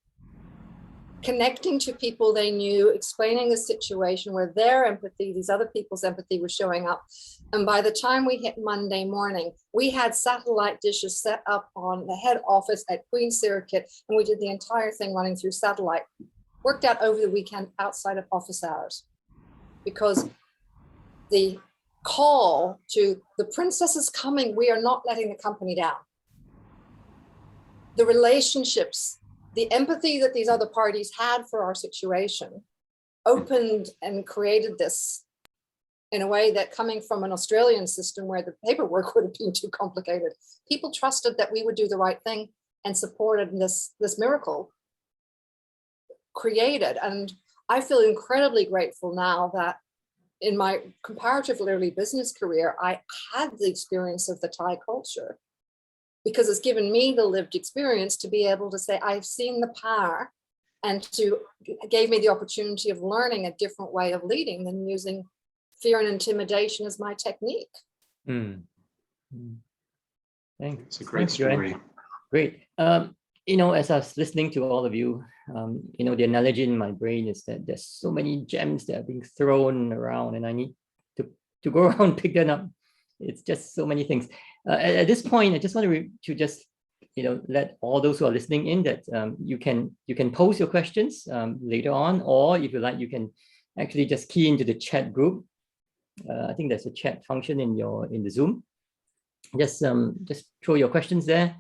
connecting to people they knew, explaining the situation where their empathy, these other people's empathy was showing up. And by the time we hit Monday morning, we had satellite dishes set up on the head office at Queen Circuit, and we did the entire thing running through satellite. Worked out over the weekend outside of office hours, because the call to the princess is coming, we are not letting the company down. The relationships, the empathy that these other parties had for our situation opened and created this in a way that, coming from an Australian system where the paperwork would have been too complicated, people trusted that we would do the right thing and supported this miracle created. And I feel incredibly grateful now that in my comparatively early business career, I had the experience of the Thai culture, because it's given me the lived experience to be able to say, I've seen the power, and gave me the opportunity of learning a different way of leading than using fear and intimidation as my technique. Mm. Thanks. It's a great story. Great. As I was listening to all of you, the analogy in my brain is that there's so many gems that are being thrown around, and I need to go around and pick them up. It's just so many things. At this point, I just want to just let all those who are listening in that you can pose your questions later on, or if you like, you can actually just key into the chat group. I think there's a chat function in the Zoom. Just throw your questions there.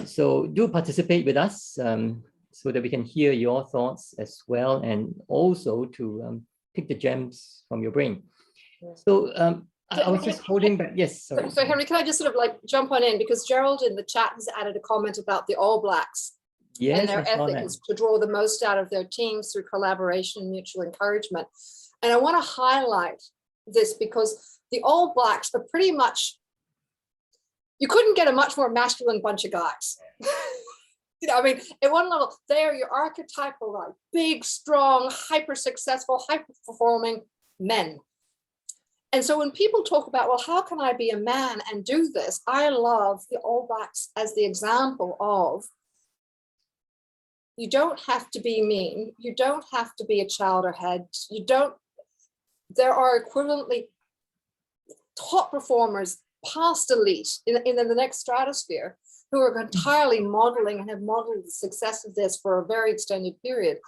So do participate with us so that we can hear your thoughts as well, and also to pick the gems from your brain. So I was just holding back. Yes, sorry. So Henry, can I just sort of like jump on in, because Gerald in the chat has added a comment about the All Blacks. Yes, and their ethic is to draw the most out of their teams through collaboration and mutual encouragement. And I want to highlight this because the All Blacks are pretty much, you couldn't get a much more masculine bunch of guys. I mean, at one level, they are your archetypal, like big, strong, hyper successful, hyper performing men. And so when people talk about, well, how can I be a man and do this? I love the All Blacks as the example of, you don't have to be mean. You don't have to be a chowderhead. There are equivalently top performers past elite in the next stratosphere who are entirely modeling and have modeled the success of this for a very extended period,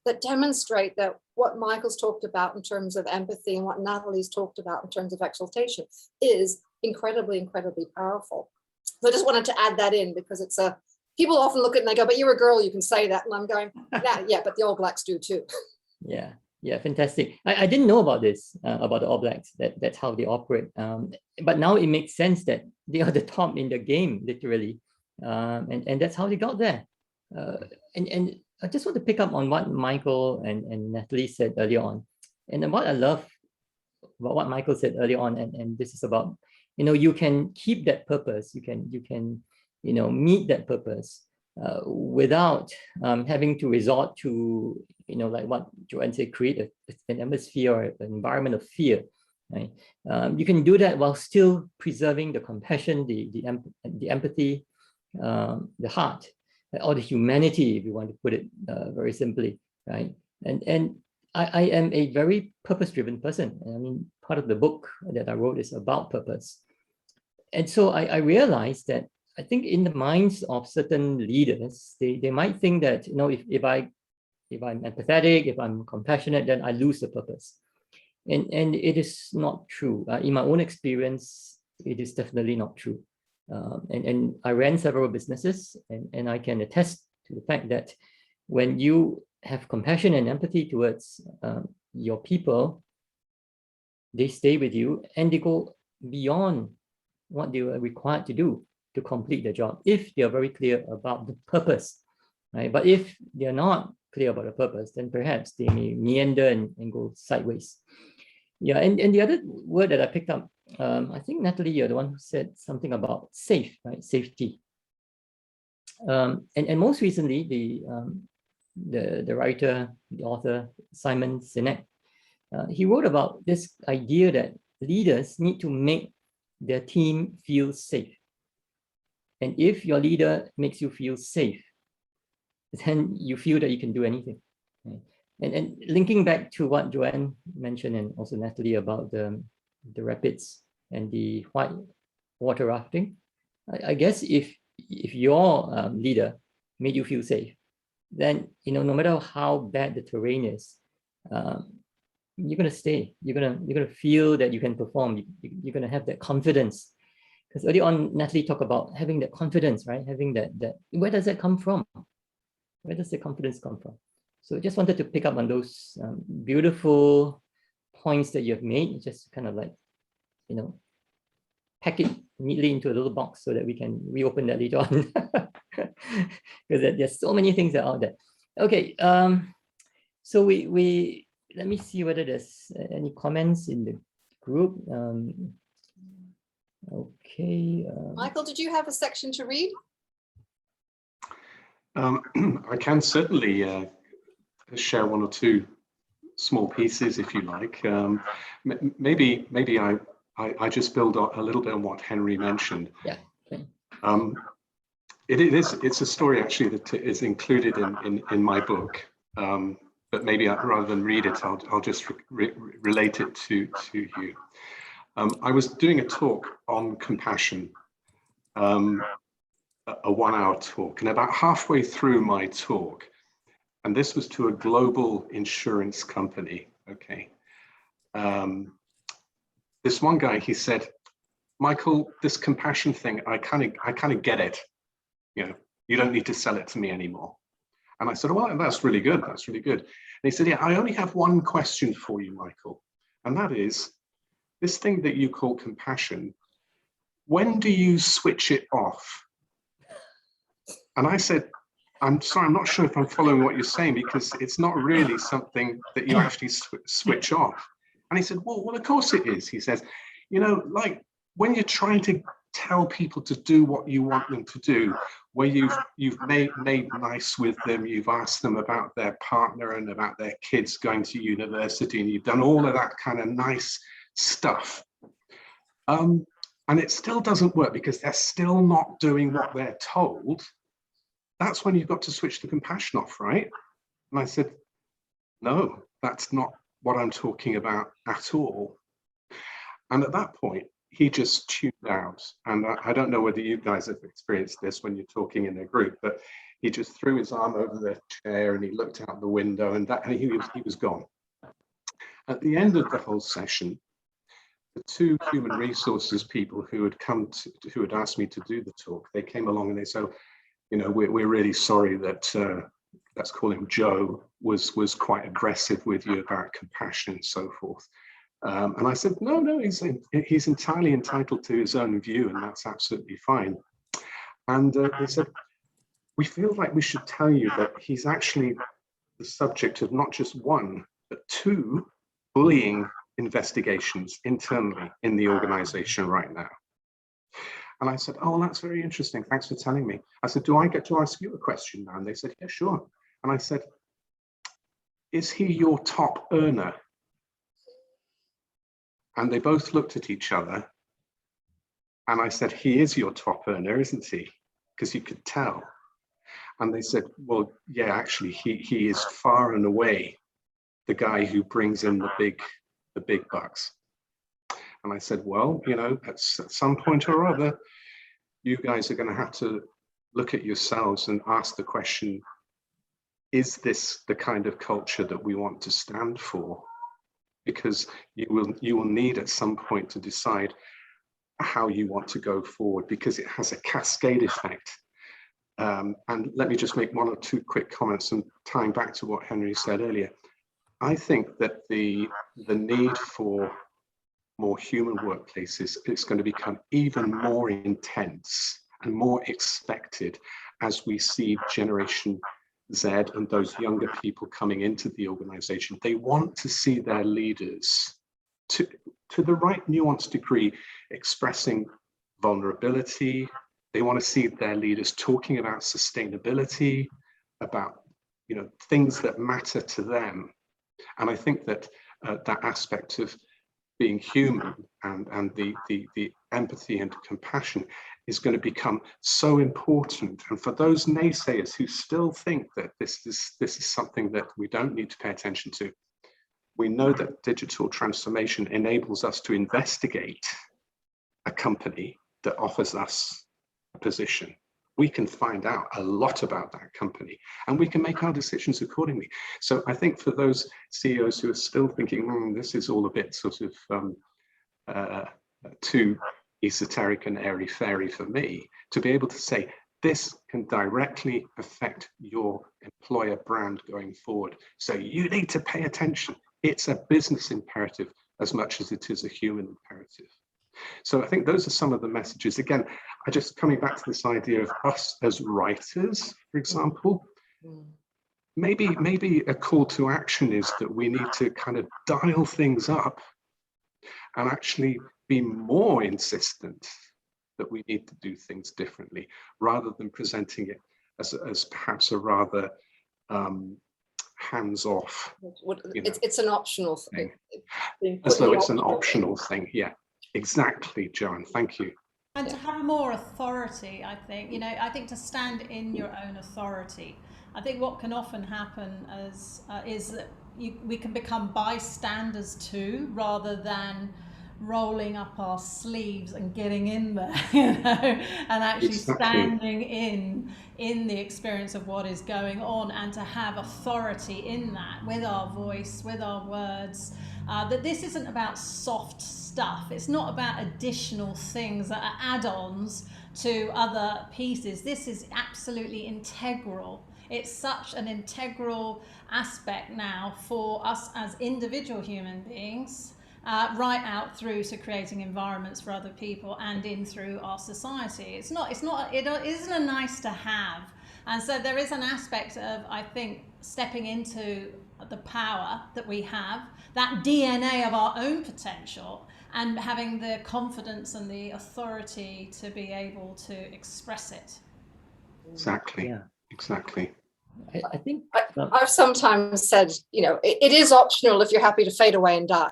that demonstrate that what Michael's talked about in terms of empathy and what Natalie's talked about in terms of exaltation is incredibly, incredibly powerful. So I just wanted to add that in, because it's people often look at it and they go, but you're a girl, you can say that. And I'm going, yeah, but the All Blacks do too. Yeah, fantastic. I didn't know about this, about the All Blacks, that's how they operate. But now it makes sense that they are the top in the game, literally. And that's how they got there. And I just want to pick up on what Michael and Natalie said earlier on. And what I love about what Michael said earlier on, and this is about, you can keep that purpose, you can meet that purpose without having to resort to, like what Joanne said, create an atmosphere or an environment of fear. Right? You can do that while still preserving the compassion, the empathy, the heart, or the humanity, if you want to put it very simply, right? And I am a very purpose-driven person. I mean, part of the book that I wrote is about purpose. And so I realized that I think in the minds of certain leaders, they might think that, if I'm empathetic, if I'm compassionate, then I lose the purpose. And it is not true. In my own experience, it is definitely not true. And I ran several businesses, and I can attest to the fact that when you have compassion and empathy towards your people, they stay with you and they go beyond what they were required to do to complete the job, if they're very clear about the purpose, right? But if they're not clear about the purpose, then perhaps they may meander and go sideways. Yeah, and the other word that I picked up, I think, Natalie, you're the one who said something about safe, right? Safety. And most recently, the writer, the author, Simon Sinek, he wrote about this idea that leaders need to make their team feel safe. And if your leader makes you feel safe, then you feel that you can do anything. Right? And linking back to what Joanne mentioned, and also Natalie, about the rapids and the white water rafting, I guess if your leader made you feel safe, then no matter how bad the terrain is, you're gonna stay. You're gonna feel that you can perform. You're gonna have that confidence. Because early on, Natalie talked about having that confidence, right? Having that where does that come from? Where does the confidence come from? So just wanted to pick up on those beautiful points that you have made. Just kind of like, pack it neatly into a little box so that we can reopen that later on. Because there's so many things that are out there. Okay, so we let me see whether there's any comments in the group. Okay. Michael, did you have a section to read? I can certainly share one or two small pieces if you like. Maybe I just build a little bit on what Henry mentioned. Yeah. Okay. It's a story actually that is included in my book, but maybe rather than read it, I'll just relate it to you. I was doing a talk on compassion, a 1-hour talk, and about halfway through my talk, and this was to a global insurance company, okay, this one guy, he said, Michael, this compassion thing, I kind of get it. You don't need to sell it to me anymore. And I said, well, that's really good. That's really good. And he said, yeah, I only have one question for you, Michael. And that is, this thing that you call compassion, when do you switch it off? And I said, I'm sorry, I'm not sure if I'm following what you're saying, because it's not really something that you actually switch off. And he said, well, of course it is. He says, like when you're trying to tell people to do what you want them to do, where you've made nice with them, you've asked them about their partner and about their kids going to university, and you've done all of that kind of nice stuff. And it still doesn't work because they're still not doing what they're told. That's when you've got to switch the compassion off, right? And I said, no, that's not what I'm talking about at all. And at that point, he just tuned out. And I don't know whether you guys have experienced this when you're talking in a group, but he just threw his arm over the chair and he looked out the window, and he was gone. At the end of the whole session, the two human resources people who had asked me to do the talk, they came along and they said, we're really sorry that let's call him Joe, was quite aggressive with you about compassion and so forth. And I said, no, he's entirely entitled to his own view, and that's absolutely fine. And they said, we feel like we should tell you that he's actually the subject of not just one, but 2 bullying investigations internally in the organization right now. And I said, oh, well, that's very interesting. Thanks for telling me. I said, do I get to ask you a question now? And they said, yeah, sure. And I said, is he your top earner? And they both looked at each other. And I said, he is your top earner, isn't he? Because you could tell. And they said, well, yeah, actually, he is far and away the guy who brings in the big bucks. And I said, well, at some point or other, you guys are going to have to look at yourselves and ask the question, is this the kind of culture that we want to stand for? Because you will need at some point to decide how you want to go forward, because it has a cascade effect. And let me just make 1 or 2 quick comments, and tying back to what Henry said earlier. I think that the need for more human workplaces is going to become even more intense and more expected as we see Generation Z and those younger people coming into the organization. They want to see their leaders, to the right nuanced degree, expressing vulnerability. They want to see their leaders talking about sustainability, about things that matter to them. And I think that that aspect of being human and the empathy and compassion is going to become so important. And for those naysayers who still think that this is something that we don't need to pay attention to, we know that digital transformation enables us to investigate a company that offers us a position. We can find out a lot about that company and we can make our decisions accordingly. So I think for those CEOs who are still thinking, this is all a bit sort of too esoteric and airy-fairy for me, to be able to say, this can directly affect your employer brand going forward. So you need to pay attention. It's a business imperative as much as it is a human imperative. So I think those are some of the messages. Again, I just coming back to this idea of us as writers, for example, maybe a call to action is that we need to kind of dial things up and actually be more insistent that we need to do things differently, rather than presenting it as perhaps a rather hands-off. It's an optional thing. As though it's an optional thing. Yeah, exactly, Joanne. Thank you. And to have more authority, I think, I think to stand in your own authority. I think what can often happen is that we can become bystanders too, rather than rolling up our sleeves and getting in there, and actually standing in the experience of what is going on, and to have authority in that with our voice, with our words. That this isn't about soft stuff. It's not about additional things that are add-ons to other pieces. This is absolutely integral. It's such an integral aspect now for us as individual human beings, right out through to creating environments for other people and in through our society. It isn't a nice to have. And so there is an aspect of, I think, stepping into the power that we have, that DNA of our own potential, and having the confidence and the authority to be able to express it. Exactly. Yeah. Exactly. I think I've sometimes said, it is optional if you're happy to fade away and die.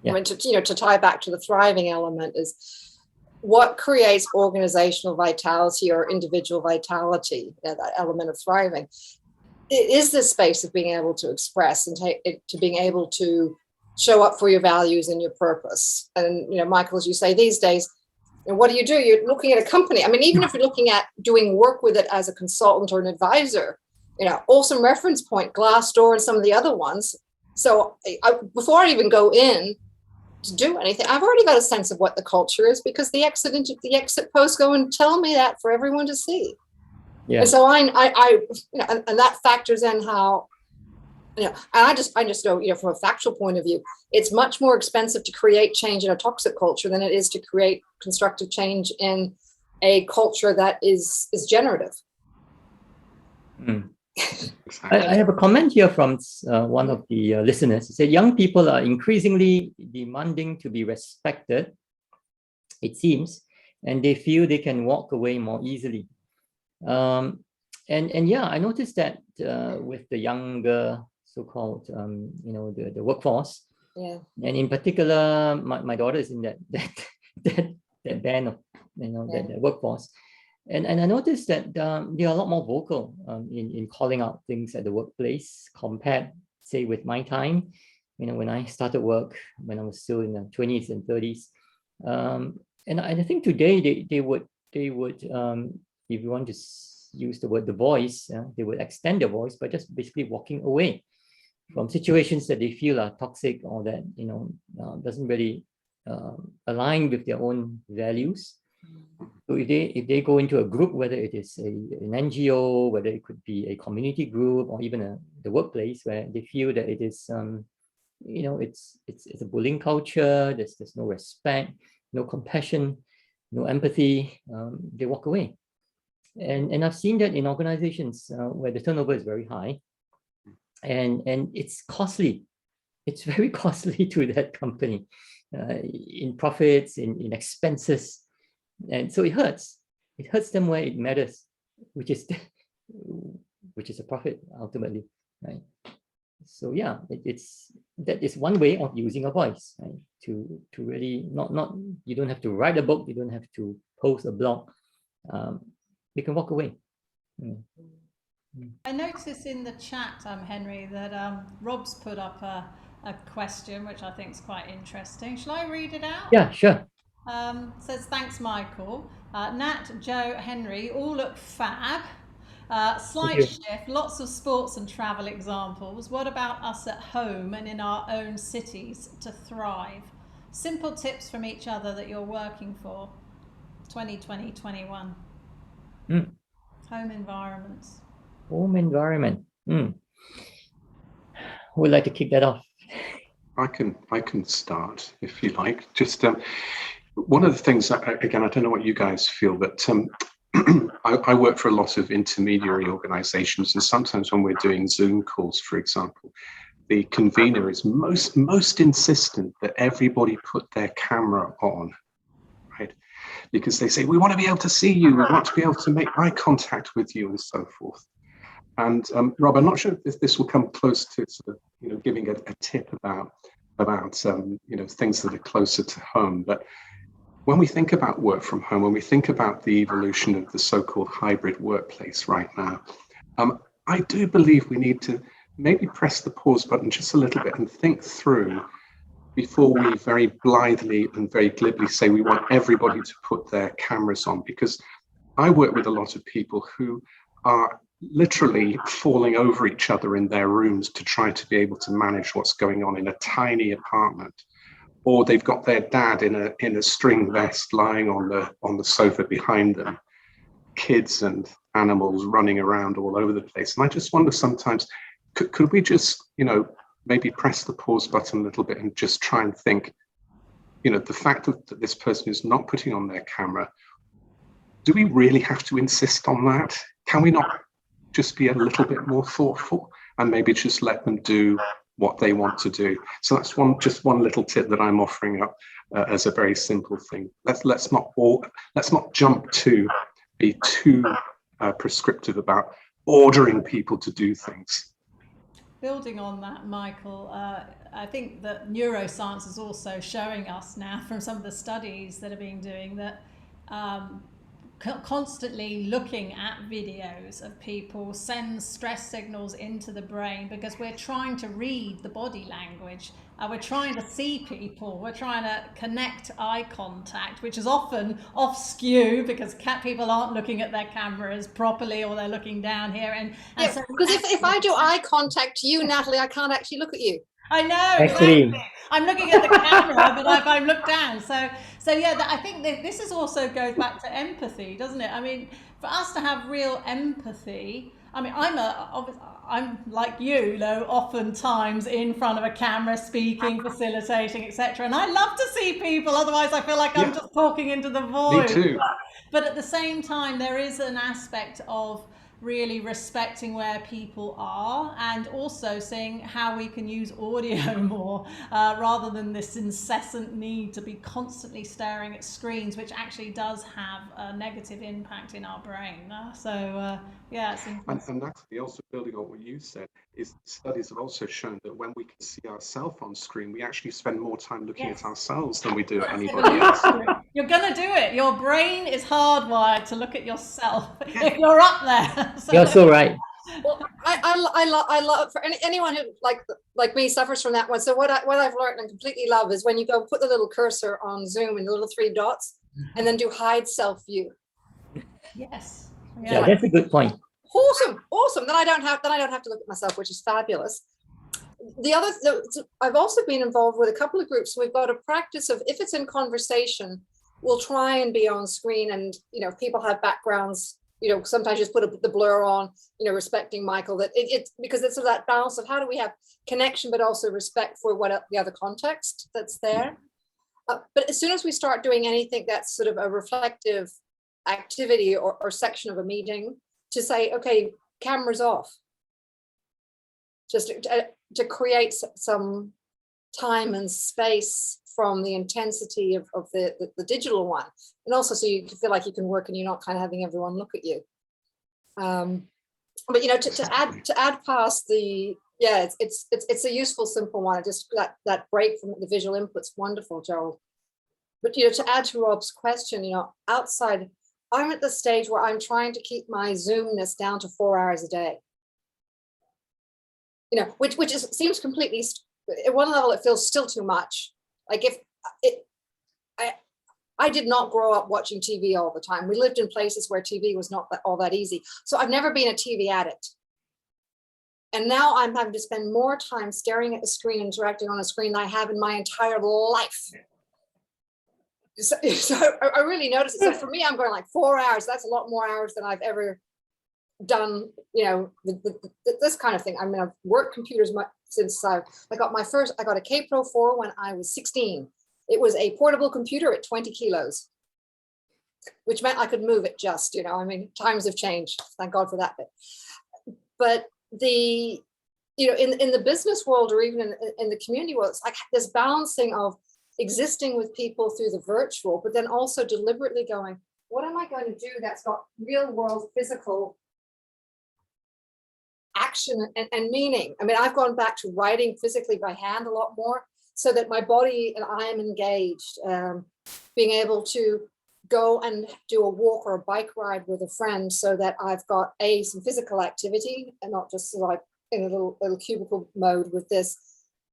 Yeah. I mean, to tie back to the thriving element is what creates organizational vitality or individual vitality, that element of thriving. It is this space of being able to express and to being able to show up for your values and your purpose. And, Michael, as you say, these days, what do? You're looking at a company. I mean, even if you're looking at doing work with it as a consultant or an advisor, awesome reference point, Glassdoor and some of the other ones. So before I even go in to do anything, I've already got a sense of what the culture is, because the exit posts go and tell me that for everyone to see. Yeah. And so and that factors in how, and I just know, from a factual point of view, it's much more expensive to create change in a toxic culture than it is to create constructive change in a culture that is generative. I have a comment here from one of the listeners. He said, young people are increasingly demanding to be respected, it seems, and they feel they can walk away more easily. And yeah, I noticed that with the younger so-called, the workforce. Yeah. And in particular, my daughter is in that band of, that workforce. And I noticed that they are a lot more vocal in calling out things at the workplace compared, say, with my time, when I started work, when I was still in the 20s and 30s. And I think today they would if you want to use the word the voice, they would extend their voice by just basically walking away from situations that they feel are toxic or that doesn't really align with their own values. So if they go into a group, whether it is an NGO, whether it could be a community group, or even the workplace, where they feel that it is it's a bullying culture, there's no respect, no compassion, no empathy, they walk away. And I've seen that in organizations where the turnover is very high, and it's costly. It's very costly to that company in profits, in expenses. And so it hurts them where it matters, which is a profit ultimately, right? So yeah, that is one way of using a voice, right? To really not you don't have to write a book, you don't have to post a blog. You can walk away. I noticed in the chat, Henry, that Rob's put up a question which I think is quite interesting. Shall I read it out? Yeah, sure. Says, thanks, Michael. Nat, Joe, Henry all look fab. Slight shift, lots of sports and travel examples. What about us at home and in our own cities to thrive? Simple tips from each other that you're working for. 2020-21. Home environments. Home environment. Who would like to kick that off? I can start if you like. Just one of the things, again, I don't know what you guys feel, but I work for a lot of intermediary organizations, and sometimes when we're doing Zoom calls, for example, the convener is most insistent that everybody put their camera on, right? Because they say, we want to be able to see you, we want to be able to make eye contact with you, and so forth. And Rob, I'm not sure if this will come close to sort of, giving a tip about things that are closer to home. But when we think about work from home, when we think about the evolution of the so-called hybrid workplace right now, I do believe we need to maybe press the pause button just a little bit and think through before we very blithely and very glibly say we want everybody to put their cameras on. Because I work with a lot of people who are literally falling over each other in their rooms to try to be able to manage what's going on in a tiny apartment, or they've got their dad in a string vest lying on the sofa behind them, kids and animals running around all over the place. And I just wonder sometimes, could we just maybe press the pause button a little bit and just try and think, the fact that this person is not putting on their camera, do we really have to insist on that? Can we not just be a little bit more thoughtful and maybe just let them do what they want to do? So that's just one little tip that I'm offering up as a very simple thing. Let's not jump to be too prescriptive about ordering people to do things. Building on that, Michael, I think that neuroscience is also showing us now from some of the studies that are being doing that constantly looking at videos of people sends stress signals into the brain, because we're trying to read the body language. We're trying to see people. We're trying to connect eye contact, which is often off skew because people aren't looking at their cameras properly, or they're looking down here. And so because if I do eye contact to you, Natalie, I can't actually look at you. I know, exactly. I'm looking at the camera, but if I look down. So yeah, I think that this is also goes back to empathy, doesn't it? I mean, for us to have real empathy, I mean, I'm like you, oftentimes in front of a camera, speaking, facilitating, etc. And I love to see people. Otherwise, I feel like I'm just talking into the void. Me too. But at the same time, there is an aspect of really respecting where people are, and also seeing how we can use audio more rather than this incessant need to be constantly staring at screens, which actually does have a negative impact in our brain. Yeah, it's and that's also building on what you said, is studies have also shown that when we can see ourselves on screen, we actually spend more time looking at ourselves than we do at anybody else. You're gonna do it. Your brain is hardwired to look at yourself if you're up there. So. You're so right. Well, I love for anyone who like me suffers from that one. So what I've learned and completely love is when you go put the little cursor on Zoom and the little 3 dots, and then do hide self view. Yes. Yeah, that's a good point. Awesome. Then I don't have to look at myself, which is fabulous. I've also been involved with a couple of groups. We've got a practice of, if it's in conversation, we'll try and be on screen, and people have backgrounds. Sometimes just put the blur on. Respecting Michael, that it because it's that balance of how do we have connection but also respect for the other context that's there. But as soon as we start doing anything that's sort of a reflective activity or section of a meeting, to say, okay, cameras off, just to create some time and space from the intensity of the digital one, and also so you can feel like you can work and you're not kind of having everyone look at you. But to add past the Yeah, it's a useful, simple one. Just that break from the visual input's wonderful, Joel. But to add to Rob's question, outside, I'm at the stage where I'm trying to keep my Zoomness down to 4 hours a day. Which seems completely, at one level, it feels still too much. Like I did not grow up watching TV all the time. We lived in places where TV was not all that easy. So I've never been a TV addict. And now I'm having to spend more time staring at a screen, interacting on a screen than I have in my entire life. So I really noticed it. So for me, I'm going like 4 hours. That's a lot more hours than I've ever done, this kind of thing. I mean, I've worked computers since I got a K Pro 4 when I was 16. It was a portable computer at 20 kilos, which meant I could move it just, I mean, times have changed. Thank God for that bit. But in the business world, or even in the community world, it's like this balancing of existing with people through the virtual, but then also deliberately going, what am I going to do that's got real world physical action and meaning? I mean, I've gone back to writing physically by hand a lot more, so that my body and I am engaged, being able to go and do a walk or a bike ride with a friend, so that I've got some physical activity and not just like in a little cubicle mode with this,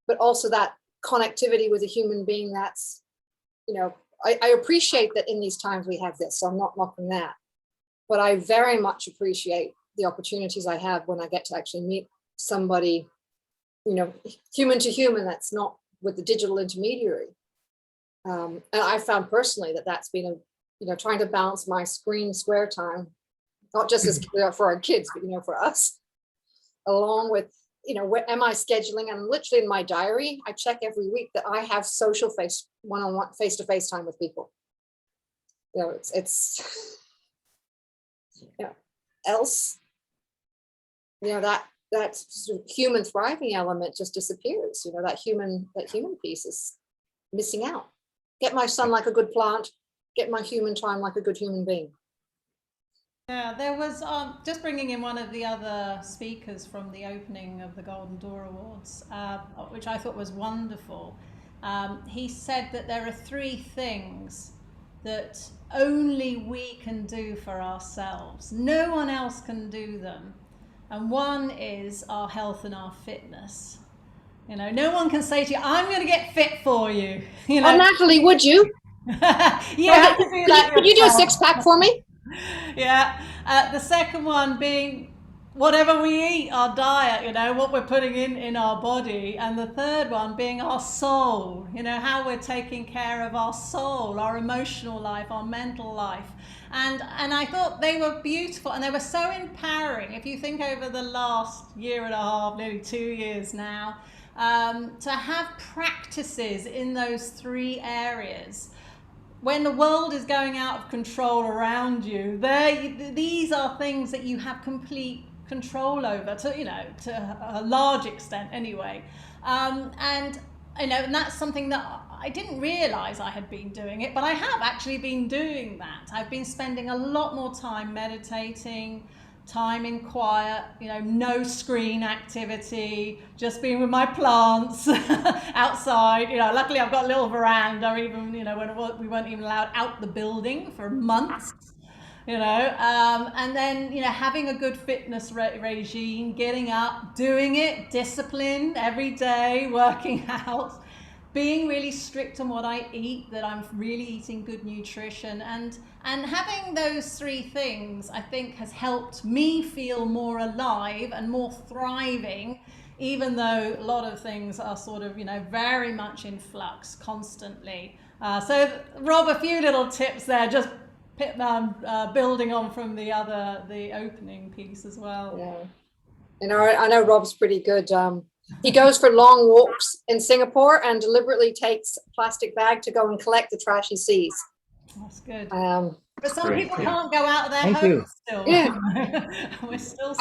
but also that connectivity with a human being. That's, I appreciate that in these times we have this, so I'm not knocking that, but I very much appreciate the opportunities I have when I get to actually meet somebody, human to human, that's not with the digital intermediary. And I found personally that's been trying to balance my screen square time, not just as for our kids, but for us, along with where am I scheduling? And literally in my diary, I check every week that I have social one-on-one, face-to-face time with people. It's else, that sort of human thriving element just disappears. That human piece is missing out. Get my sun like a good plant, get my human time like a good human being. Yeah, there was just bringing in one of the other speakers from the opening of the Golden Door Awards, which I thought was wonderful. He said that there are 3 things that only we can do for ourselves. No one else can do them. And one is our health and our fitness. No one can say to you, I'm going to get fit for you. Oh, Natalie, would you? Yeah, could you do a 6-pack for me? Yeah. The second one being whatever we eat, our diet, what we're putting in our body. And the third one being our soul, how we're taking care of our soul, our emotional life, our mental life. And I thought they were beautiful, and they were so empowering. If you think over the last year and a half, nearly 2 years now, to have practices in those 3 areas. When the world is going out of control around you, these are things that you have complete control over, to a large extent anyway. And that's something that I didn't realize I had been doing it, but I have actually been doing that. I've been spending a lot more time meditating, time in quiet, no screen activity, just being with my plants outside. Luckily I've got a little veranda, even, when we weren't even allowed out the building for months, and then, having a good fitness regime, getting up, doing it, discipline every day, working out, being really strict on what I eat, that I'm really eating good nutrition, and having those 3 things, I think, has helped me feel more alive and more thriving, even though a lot of things are sort of, very much in flux constantly. So Rob, a few little tips there, just building on from the opening piece as well. Yeah. I know Rob's pretty good. He goes for long walks in Singapore and deliberately takes a plastic bag to go and collect the trash he sees. That's good. But some people can't go out of their homes still. Yeah. We're still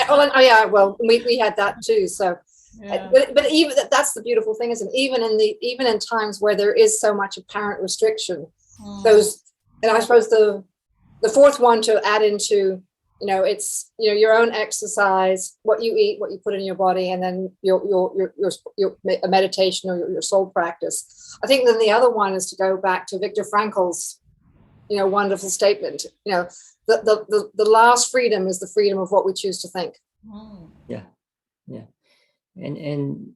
well, we had that too. So, yeah. But even that's the beautiful thing, isn't it? Even in times where there is so much apparent restriction, and I suppose the 4th one to add into It's your own exercise, what you eat, what you put in your body, and then your meditation or your soul practice. I think then the other one is to go back to Viktor Frankl's wonderful statement. The last freedom is the freedom of what we choose to think. Yeah. And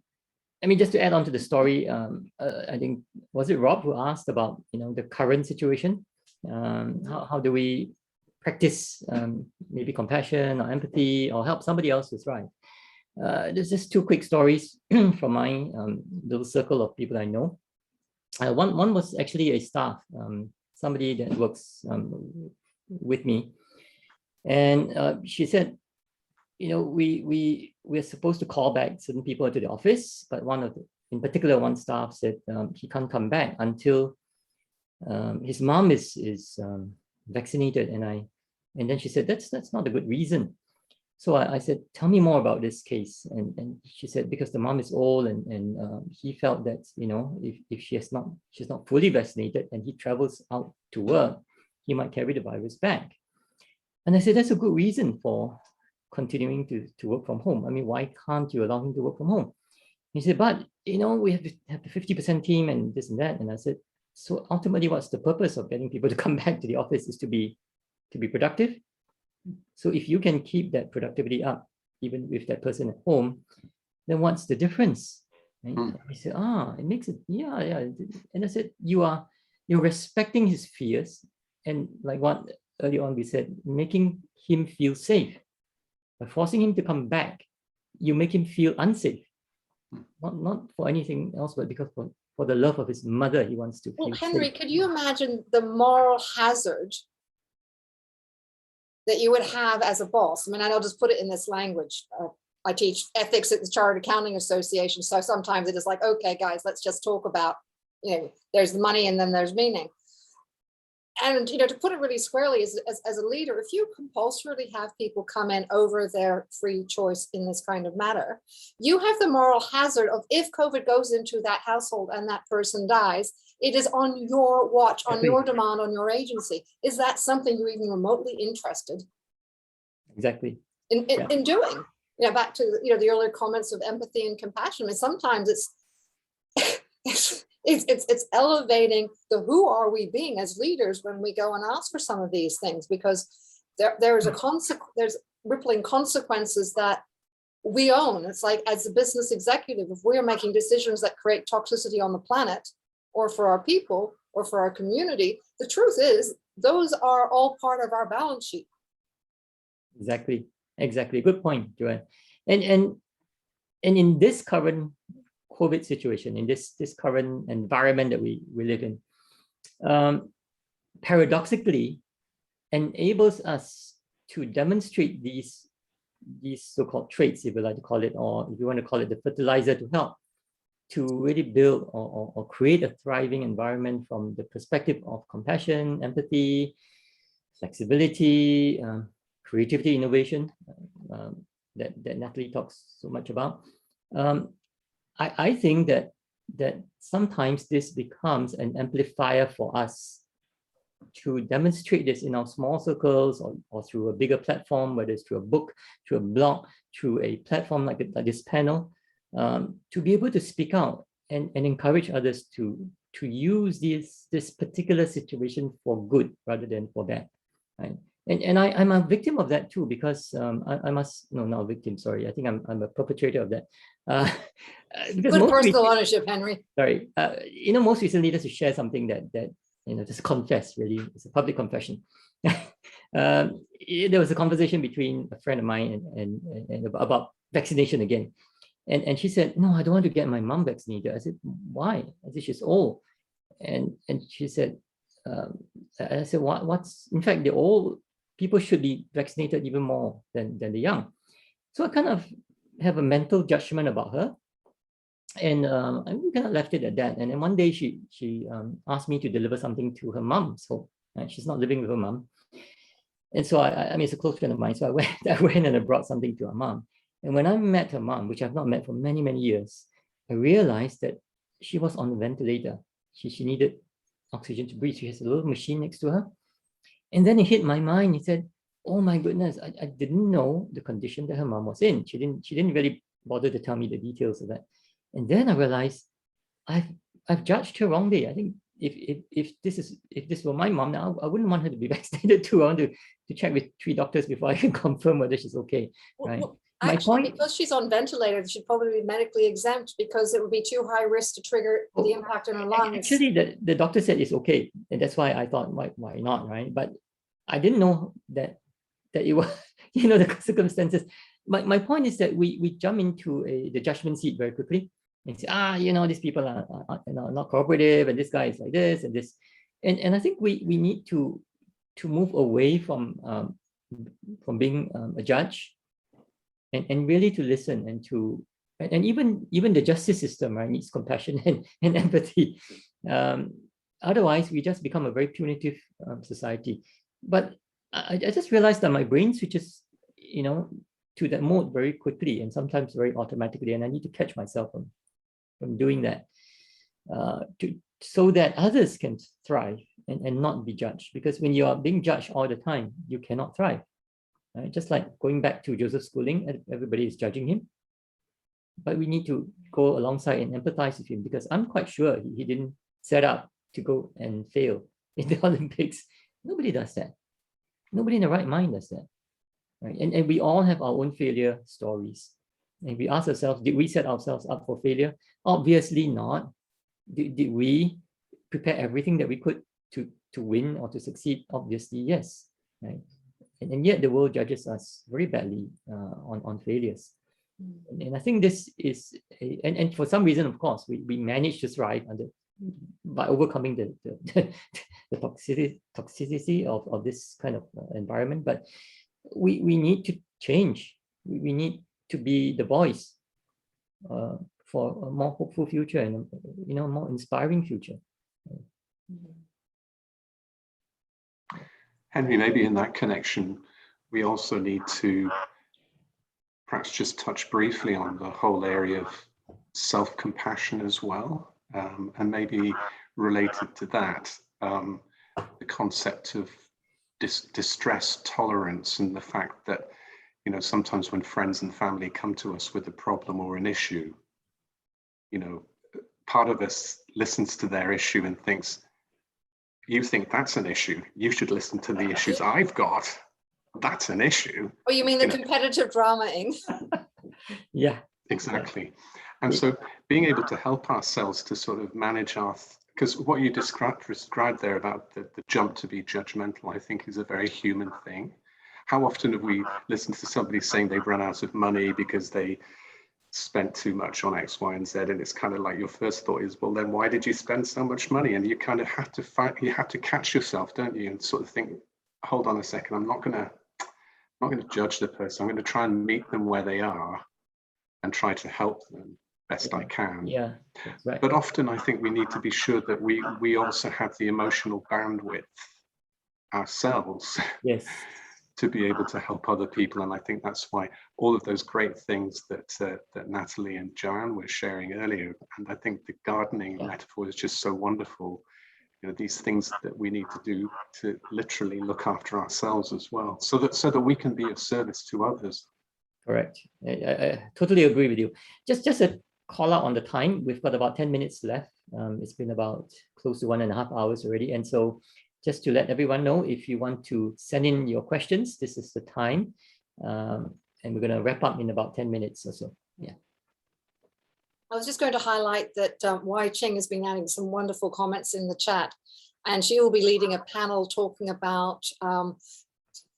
I mean, just to add on to the story, I think, was it Rob who asked about the current situation? How do we practice maybe compassion or empathy or help somebody else who's right? There's just two quick stories from my little circle of people I know. One was actually a staff, somebody that works with me, and she said, we're supposed to call back certain people to the office, but in particular, one staff said he can't come back until his mom is vaccinated, and then she said that's not a good reason. So I said, tell me more about this case, and she said because the mom is old, and he felt that if she's not fully vaccinated and he travels out to work, he might carry the virus back. And I said that's a good reason for continuing to work from home. I mean, why can't you allow him to work from home? He said, but we have to have the 50% team and this and that. And I said, so ultimately, what's the purpose of getting people to come back to the office is to be productive. So if you can keep that productivity up, even with that person at home, then what's the difference? And he said, it makes it, yeah. And I said, you're respecting his fears, and like what earlier on we said, making him feel safe. By forcing him to come back, you make him feel unsafe. Not for anything else, but because for the love of his mother, he wants to feel Henry, safe. could you imagine the moral hazard that you would have as a boss? I mean, I'll just put it in this language. I teach ethics at the Chartered Accounting Association, so sometimes it is like, okay, guys, let's just talk about, there's the money and then there's meaning. And, to put it really squarely, as a leader, if you compulsorily have people come in over their free choice in this kind of matter, you have the moral hazard of, if COVID goes into that household and that person dies, it is on your watch, on your demand, on your agency. Is that something you're even remotely interested Exactly. in doing? Back to the earlier comments of empathy and compassion. I mean, sometimes it's elevating the who are we being as leaders when we go and ask for some of these things, because there's rippling consequences that we own. It's like, as a business executive, if we're making decisions that create toxicity on the planet or for our people or for our community, the truth is those are all part of our balance sheet. Exactly. Good point, Joanne. And in this current COVID situation, in this current environment that we live in, paradoxically enables us to demonstrate these so-called traits, if you like to call it, or if you want to call it the fertilizer to help to really build or create a thriving environment from the perspective of compassion, empathy, flexibility, creativity, innovation, that Natalie talks so much about. I think that sometimes this becomes an amplifier for us to demonstrate this in our small circles or through a bigger platform, whether it's through a book, through a blog, through a platform like this panel, to be able to speak out and encourage others to use this particular situation for good rather than for bad, right? And I'm a victim of that too, because not a victim, sorry. I think I'm a perpetrator of that. Because good personal ownership, Henry. Sorry. Most recently, just to share something that just confess, really. It's a public confession. There was a conversation between a friend of mine and about vaccination again. And she said, no, I don't want to get my mom vaccinated. I said, why? I said, she's old. And she said, I said, what's, in fact, the old people should be vaccinated even more than the young. So I kind of have a mental judgment about her. And I kind of left it at that. And then one day she asked me to deliver something to her mom. So she's not living with her mom. And so I mean, it's a close friend of mine. So I went and I brought something to her mom. And when I met her mom, which I've not met for many, many years, I realized that she was on the ventilator. She needed oxygen to breathe. She has a little machine next to her. And then it hit my mind. It said, oh my goodness, I didn't know the condition that her mom was in. She didn't really bother to tell me the details of that. And then I realized I've judged her wrongly. I think if this were my mom now, I wouldn't want her to be vaccinated too. I want to check with 3 doctors before I can confirm whether she's okay. Right. Well, My actually, point, because she's on ventilator, she'd probably be medically exempt because it would be too high risk to trigger the impact on her lungs. actually, the doctor said it's okay, and that's why I thought, why not, right? But I didn't know that it was, the circumstances. My point is that we jump into the judgment seat very quickly and say, these people are not cooperative, and this guy is like this and this, and I think we need to move away from being a judge, and really to listen, and even the justice system, right, needs compassion and empathy. Otherwise, we just become a very punitive society. But I just realized that my brain switches, to that mode very quickly, and sometimes very automatically, and I need to catch myself from doing that, so that others can thrive and not be judged. Because when you are being judged all the time, you cannot thrive. Right? Just like going back to Joseph's schooling, everybody is judging him, but we need to go alongside and empathize with him, because I'm quite sure he didn't set up to go and fail in the Olympics. Nobody does that. Nobody in the right mind does that. Right? And we all have our own failure stories. And we ask ourselves, did we set ourselves up for failure? Obviously not. Did we prepare everything that we could to win or to succeed? Obviously, yes. Right? And yet the world judges us very badly on failures. And I think this is, and for some reason, of course, we managed to thrive by overcoming the toxicity of this kind of environment. But we need to change. We need to be the voice for a more hopeful future and a more inspiring future. Henry, maybe in that connection, we also need to perhaps just touch briefly on the whole area of self-compassion as well, and maybe related to that, the concept of distress tolerance, and the fact that, sometimes when friends and family come to us with a problem or an issue, part of us listens to their issue and thinks, you think that's an issue, you should listen to the issues I've got. That's an issue. Oh, you mean the competitive dramaing? Yeah, exactly. And so being able to help ourselves to sort of manage because what you described there about the jump to be judgmental, I think is a very human thing. How often have we listened to somebody saying they've run out of money because they spent too much on X, Y, and Z, and it's kind of like your first thought is, well, then why did you spend so much money? And you kind of have to catch yourself, don't you, and sort of think, hold on a second, I'm not going to judge the person. I'm going to try and meet them where they are and try to help them best I can. Yeah, that's right. But often I think we need to be sure that we also have the emotional bandwidth ourselves. Yes. To be able to help other people. And I think that's why all of those great things that Natalie and Joanne were sharing earlier, and I think the gardening metaphor is just so wonderful. These things that we need to do to literally look after ourselves as well, so that we can be of service to others. Correct. I totally agree with you. Just a call out on the time. We've got about 10 minutes left. It's been about close to 1.5 hours already. And so just to let everyone know, if you want to send in your questions, this is the time. And we're going to wrap up in about 10 minutes or so. Yeah. I was just going to highlight that Wai Ching has been adding some wonderful comments in the chat, and she will be leading a panel talking about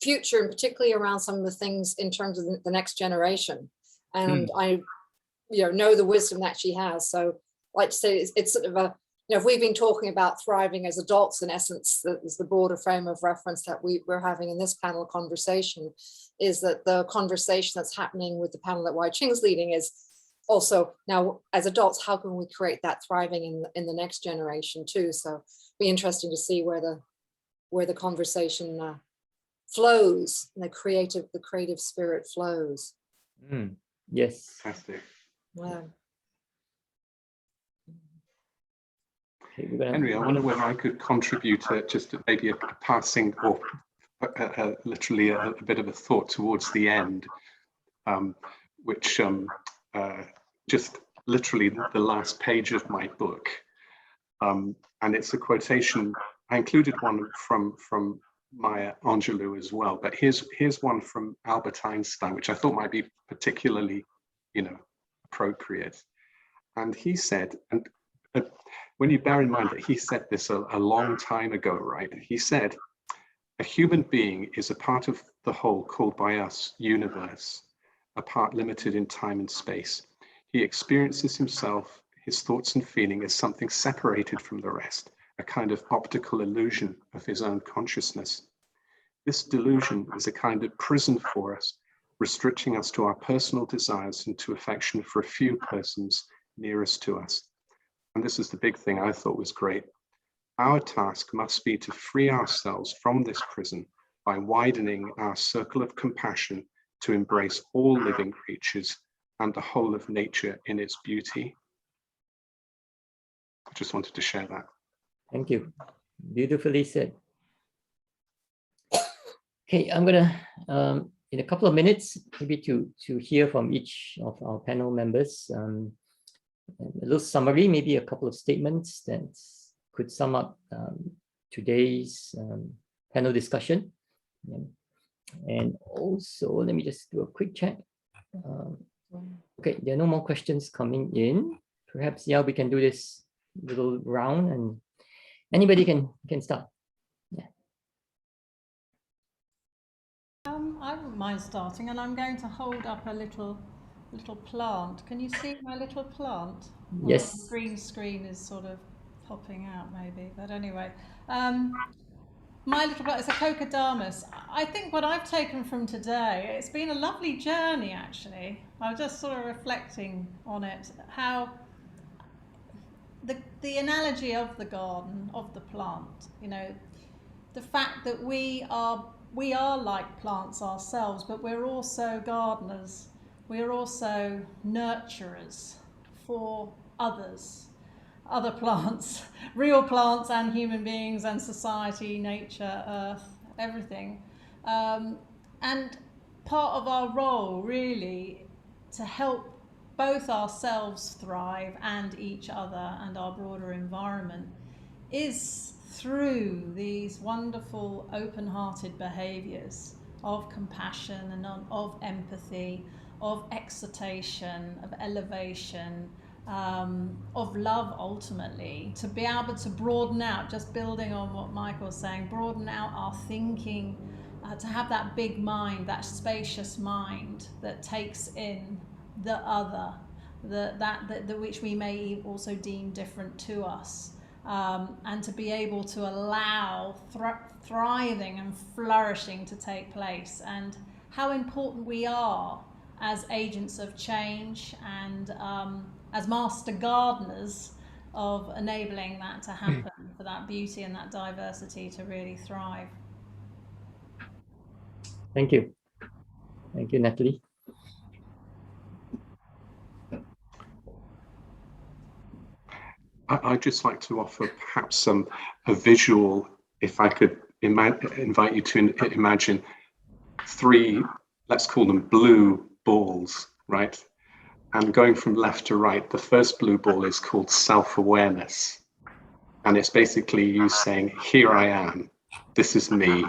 future, and particularly around some of the things in terms of the next generation. And I know the wisdom that she has. So I'd like to say it's sort of a, if we've been talking about thriving as adults, in essence, that is the broader frame of reference that we're having in this panel conversation, is that the conversation that's happening with the panel that Wai Ching's leading is also, now as adults, how can we create that thriving in the next generation too? So it'll be interesting to see where the conversation flows, and the creative spirit flows. Yes. Fantastic. Wow. Henry, I wonder whether I could contribute just maybe a passing or literally a bit of a thought towards the end, which just literally the last page of my book. And it's a quotation. I included one from Maya Angelou as well, but here's one from Albert Einstein, which I thought might be particularly, appropriate. And he said, and when you bear in mind that he said this a long time ago, right? He said, a human being is a part of the whole called by us universe, a part limited in time and space. He experiences himself, his thoughts and feeling as something separated from the rest, a kind of optical illusion of his own consciousness. This delusion is a kind of prison for us, restricting us to our personal desires and to affection for a few persons nearest to us. And this is the big thing I thought was great. Our task must be to free ourselves from this prison by widening our circle of compassion to embrace all living creatures and the whole of nature in its beauty. I just wanted to share that. Thank you. Beautifully said. Okay, I'm gonna, in a couple of minutes, maybe to hear from each of our panel members, a little summary, maybe a couple of statements that could sum up today's panel discussion. And also, let me just do a quick check. Okay, there are no more questions coming in. Perhaps, yeah, we can do this little round and anybody can start. Yeah. I wouldn't mind starting, and I'm going to hold up a little plant. Can you see my little plant? Yes. The green screen is sort of popping out maybe, but anyway. My little plant is a Cocodamus. I think what I've taken from today, it's been a lovely journey actually. I was just sort of reflecting on it, how the analogy of the garden, of the plant, the fact that we are like plants ourselves, but we're also gardeners. We're also nurturers for others, other plants, real plants and human beings and society, nature, earth, everything. And part of our role really to help both ourselves thrive and each other and our broader environment is through these wonderful open-hearted behaviours of compassion and of empathy, of excitation, of elevation, of love ultimately, to be able to broaden out, just building on what Michael was saying, broaden out our thinking, to have that big mind, that spacious mind that takes in the other, the which we may also deem different to us, and to be able to allow thriving and flourishing to take place, and how important we are as agents of change and as master gardeners of enabling that to happen, for that beauty and that diversity to really thrive. Thank you. Thank you, Natalie. I'd just like to offer perhaps a visual, if I could invite you to imagine three, let's call them blue balls, right? And going from left to right, the first blue ball is called self-awareness. And it's basically you saying, here I am, this is me,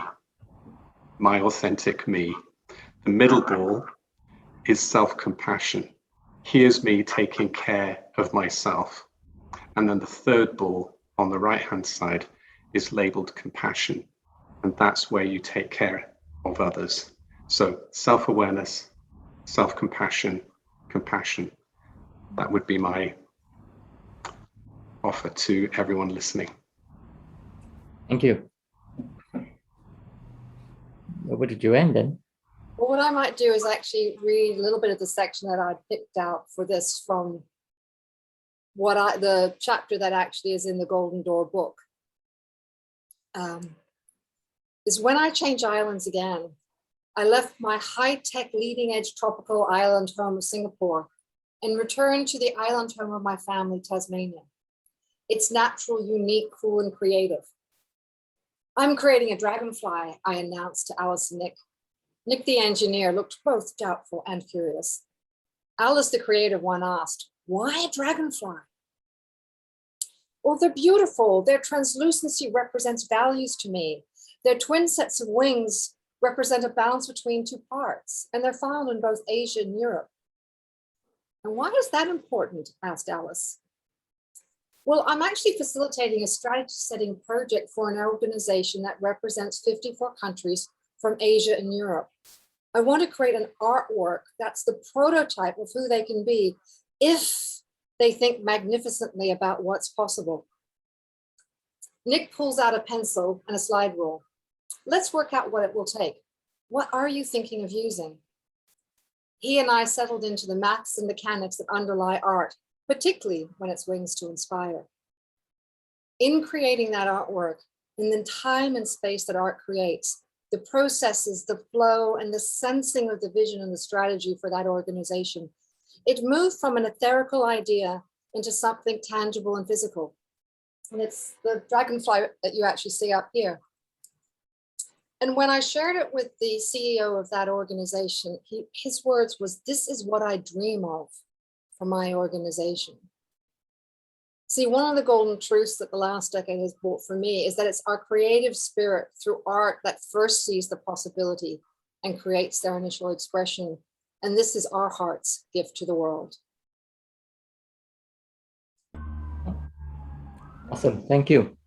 my authentic me. The middle ball is self-compassion. Here's me taking care of myself. And then the third ball on the right-hand side is labeled compassion. And that's where you take care of others. So self-awareness, self-compassion, compassion. That would be my offer to everyone listening. Thank you. Over to Joanne then. Well, what I might do is actually read a little bit of the section that I picked out for this from the chapter that actually is in the Golden Door book. Is when I change islands again. I left my high-tech leading-edge tropical island home of Singapore and returned to the island home of my family, Tasmania. It's natural, unique, cool, and creative. I'm creating a dragonfly, I announced to Alice and Nick. Nick, the engineer, looked both doubtful and curious. Alice, the creative one, asked, why a dragonfly? Well, they're beautiful. Their translucency represents values to me. Their twin sets of wings represent a balance between two parts, and they're found in both Asia and Europe. And why is that important? Asked Alice. Well, I'm actually facilitating a strategy setting project for an organization that represents 54 countries from Asia and Europe. I want to create an artwork that's the prototype of who they can be if they think magnificently about what's possible. Nick pulls out a pencil and a slide rule. Let's work out what it will take. What are you thinking of using? He and I settled into the maths and mechanics that underlie art, particularly when it's wings to inspire. In creating that artwork, in the time and space that art creates, the processes, the flow, and the sensing of the vision and the strategy for that organization, it moved from an etherical idea into something tangible and physical. And it's the dragonfly that you actually see up here. And when I shared it with the CEO of that organization, his words was, this is what I dream of for my organization. See, one of the golden truths that the last decade has brought for me is that it's our creative spirit through art that first sees the possibility and creates their initial expression. And this is our heart's gift to the world. Awesome. Thank you.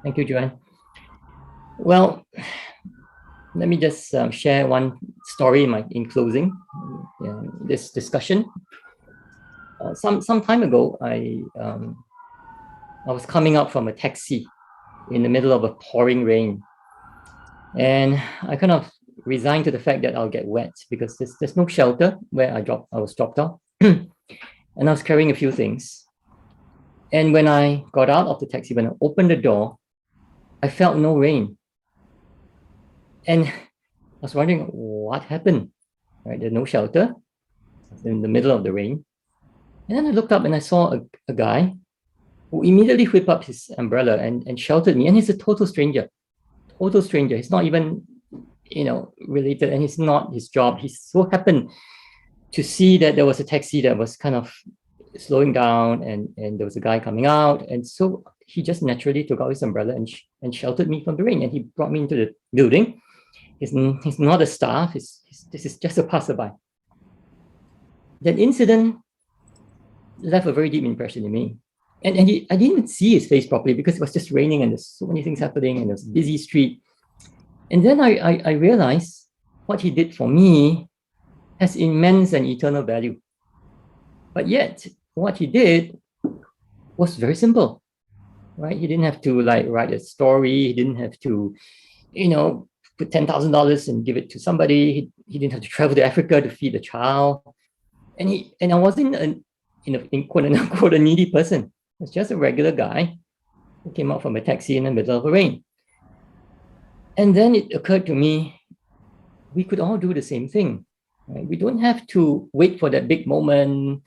Thank you, Joanne. Well, let me just share one story in closing this discussion. Some time ago, I was coming out from a taxi in the middle of a pouring rain, and I kind of resigned to the fact that I'll get wet because there's no shelter where I was dropped off, and I was carrying a few things. And when I got out of the taxi, when I opened the door, I felt no rain, and I was wondering what happened. Right, there's no shelter in the middle of the rain. And then I looked up and I saw a guy who immediately whipped up his umbrella and sheltered me. And he's a total stranger. He's not even, related, and it's not his job. He so happened to see that there was a taxi that was kind of slowing down, and there was a guy coming out. And so he just naturally took out his umbrella and sheltered me from the rain. And he brought me into the building. He's not a staff. This is just a passerby. That incident left a very deep impression in me. And I didn't even see his face properly because it was just raining and there's so many things happening and it was a busy street. And then I realized what he did for me has immense and eternal value. But yet, what he did was very simple, right? He didn't have to write a story. He didn't have to, put $10,000 and give it to somebody. He didn't have to travel to Africa to feed a child. And I wasn't in quote unquote a needy person. I was just a regular guy who came out from a taxi in the middle of the rain. And then it occurred to me, we could all do the same thing. Right? We don't have to wait for that big moment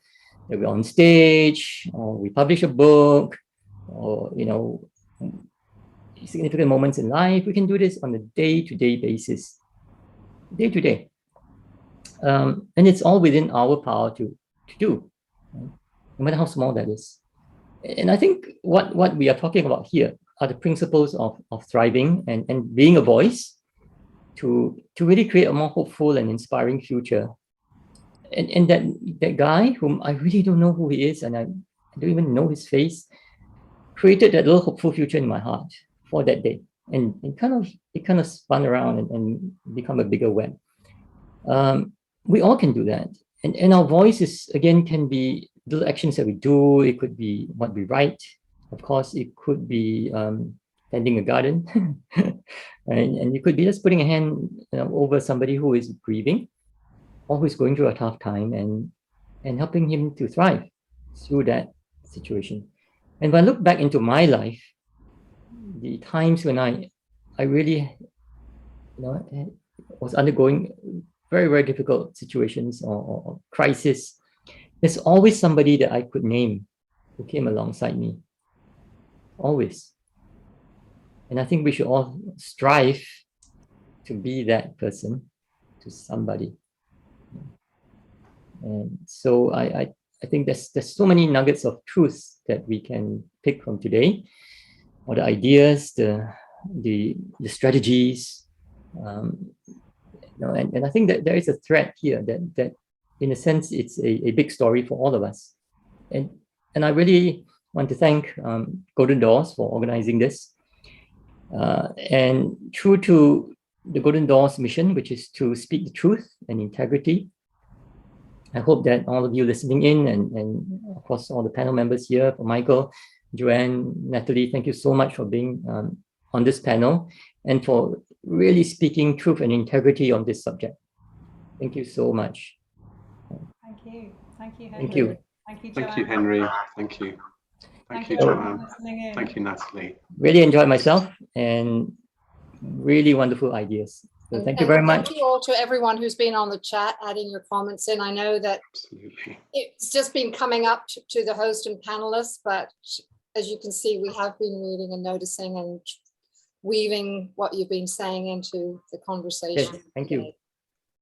that we're on stage, or we publish a book, or significant moments in life. We can do this on a day-to-day basis, day-to-day. And it's all within our power to do, right? No matter how small that is. And I think what we are talking about here are the principles of thriving and being a voice to really create a more hopeful and inspiring future. And that guy whom I really don't know who he is, and I don't even know his face, created that little hopeful future in my heart for that day. And it kind of spun around and become a bigger web. We all can do that. And our voices, again, can be little actions that we do. It could be what we write. Of course, it could be tending a garden. and it could be just putting a hand over somebody who is grieving or who is going through a tough time and helping him to thrive through that situation. And when I look back into my life, the times when I really was undergoing very, very difficult situations or crisis, there's always somebody that I could name who came alongside me. Always. And I think we should all strive to be that person to somebody. And so I think there's so many nuggets of truth that we can pick from today, or the ideas, the strategies, and I think that there is a thread here that in a sense it's a big story for all of us. And I really want to thank Golden Doors for organizing this. And true to the Golden Doors mission, which is to speak the truth and integrity, I hope that all of you listening in, and of course all the panel members here, for Michael, Joanne, Natalie, thank you so much for being on this panel and for really speaking truth and integrity on this subject. Thank you so much. Thank you. Thank you, Henry. Thank you. Thank you, Joanne. Thank you, Henry. Thank you. Thank you, everyone Joanne. for listening in. Thank you, Natalie. Really enjoyed myself, and really wonderful ideas. So thank you very much. Thank you all to everyone who's been on the chat, adding your comments in. I know that Absolutely. it's just been coming up to the host and panelists, but as you can see, we have been reading and noticing and weaving what you've been saying into the conversation. Yes, thank you. today.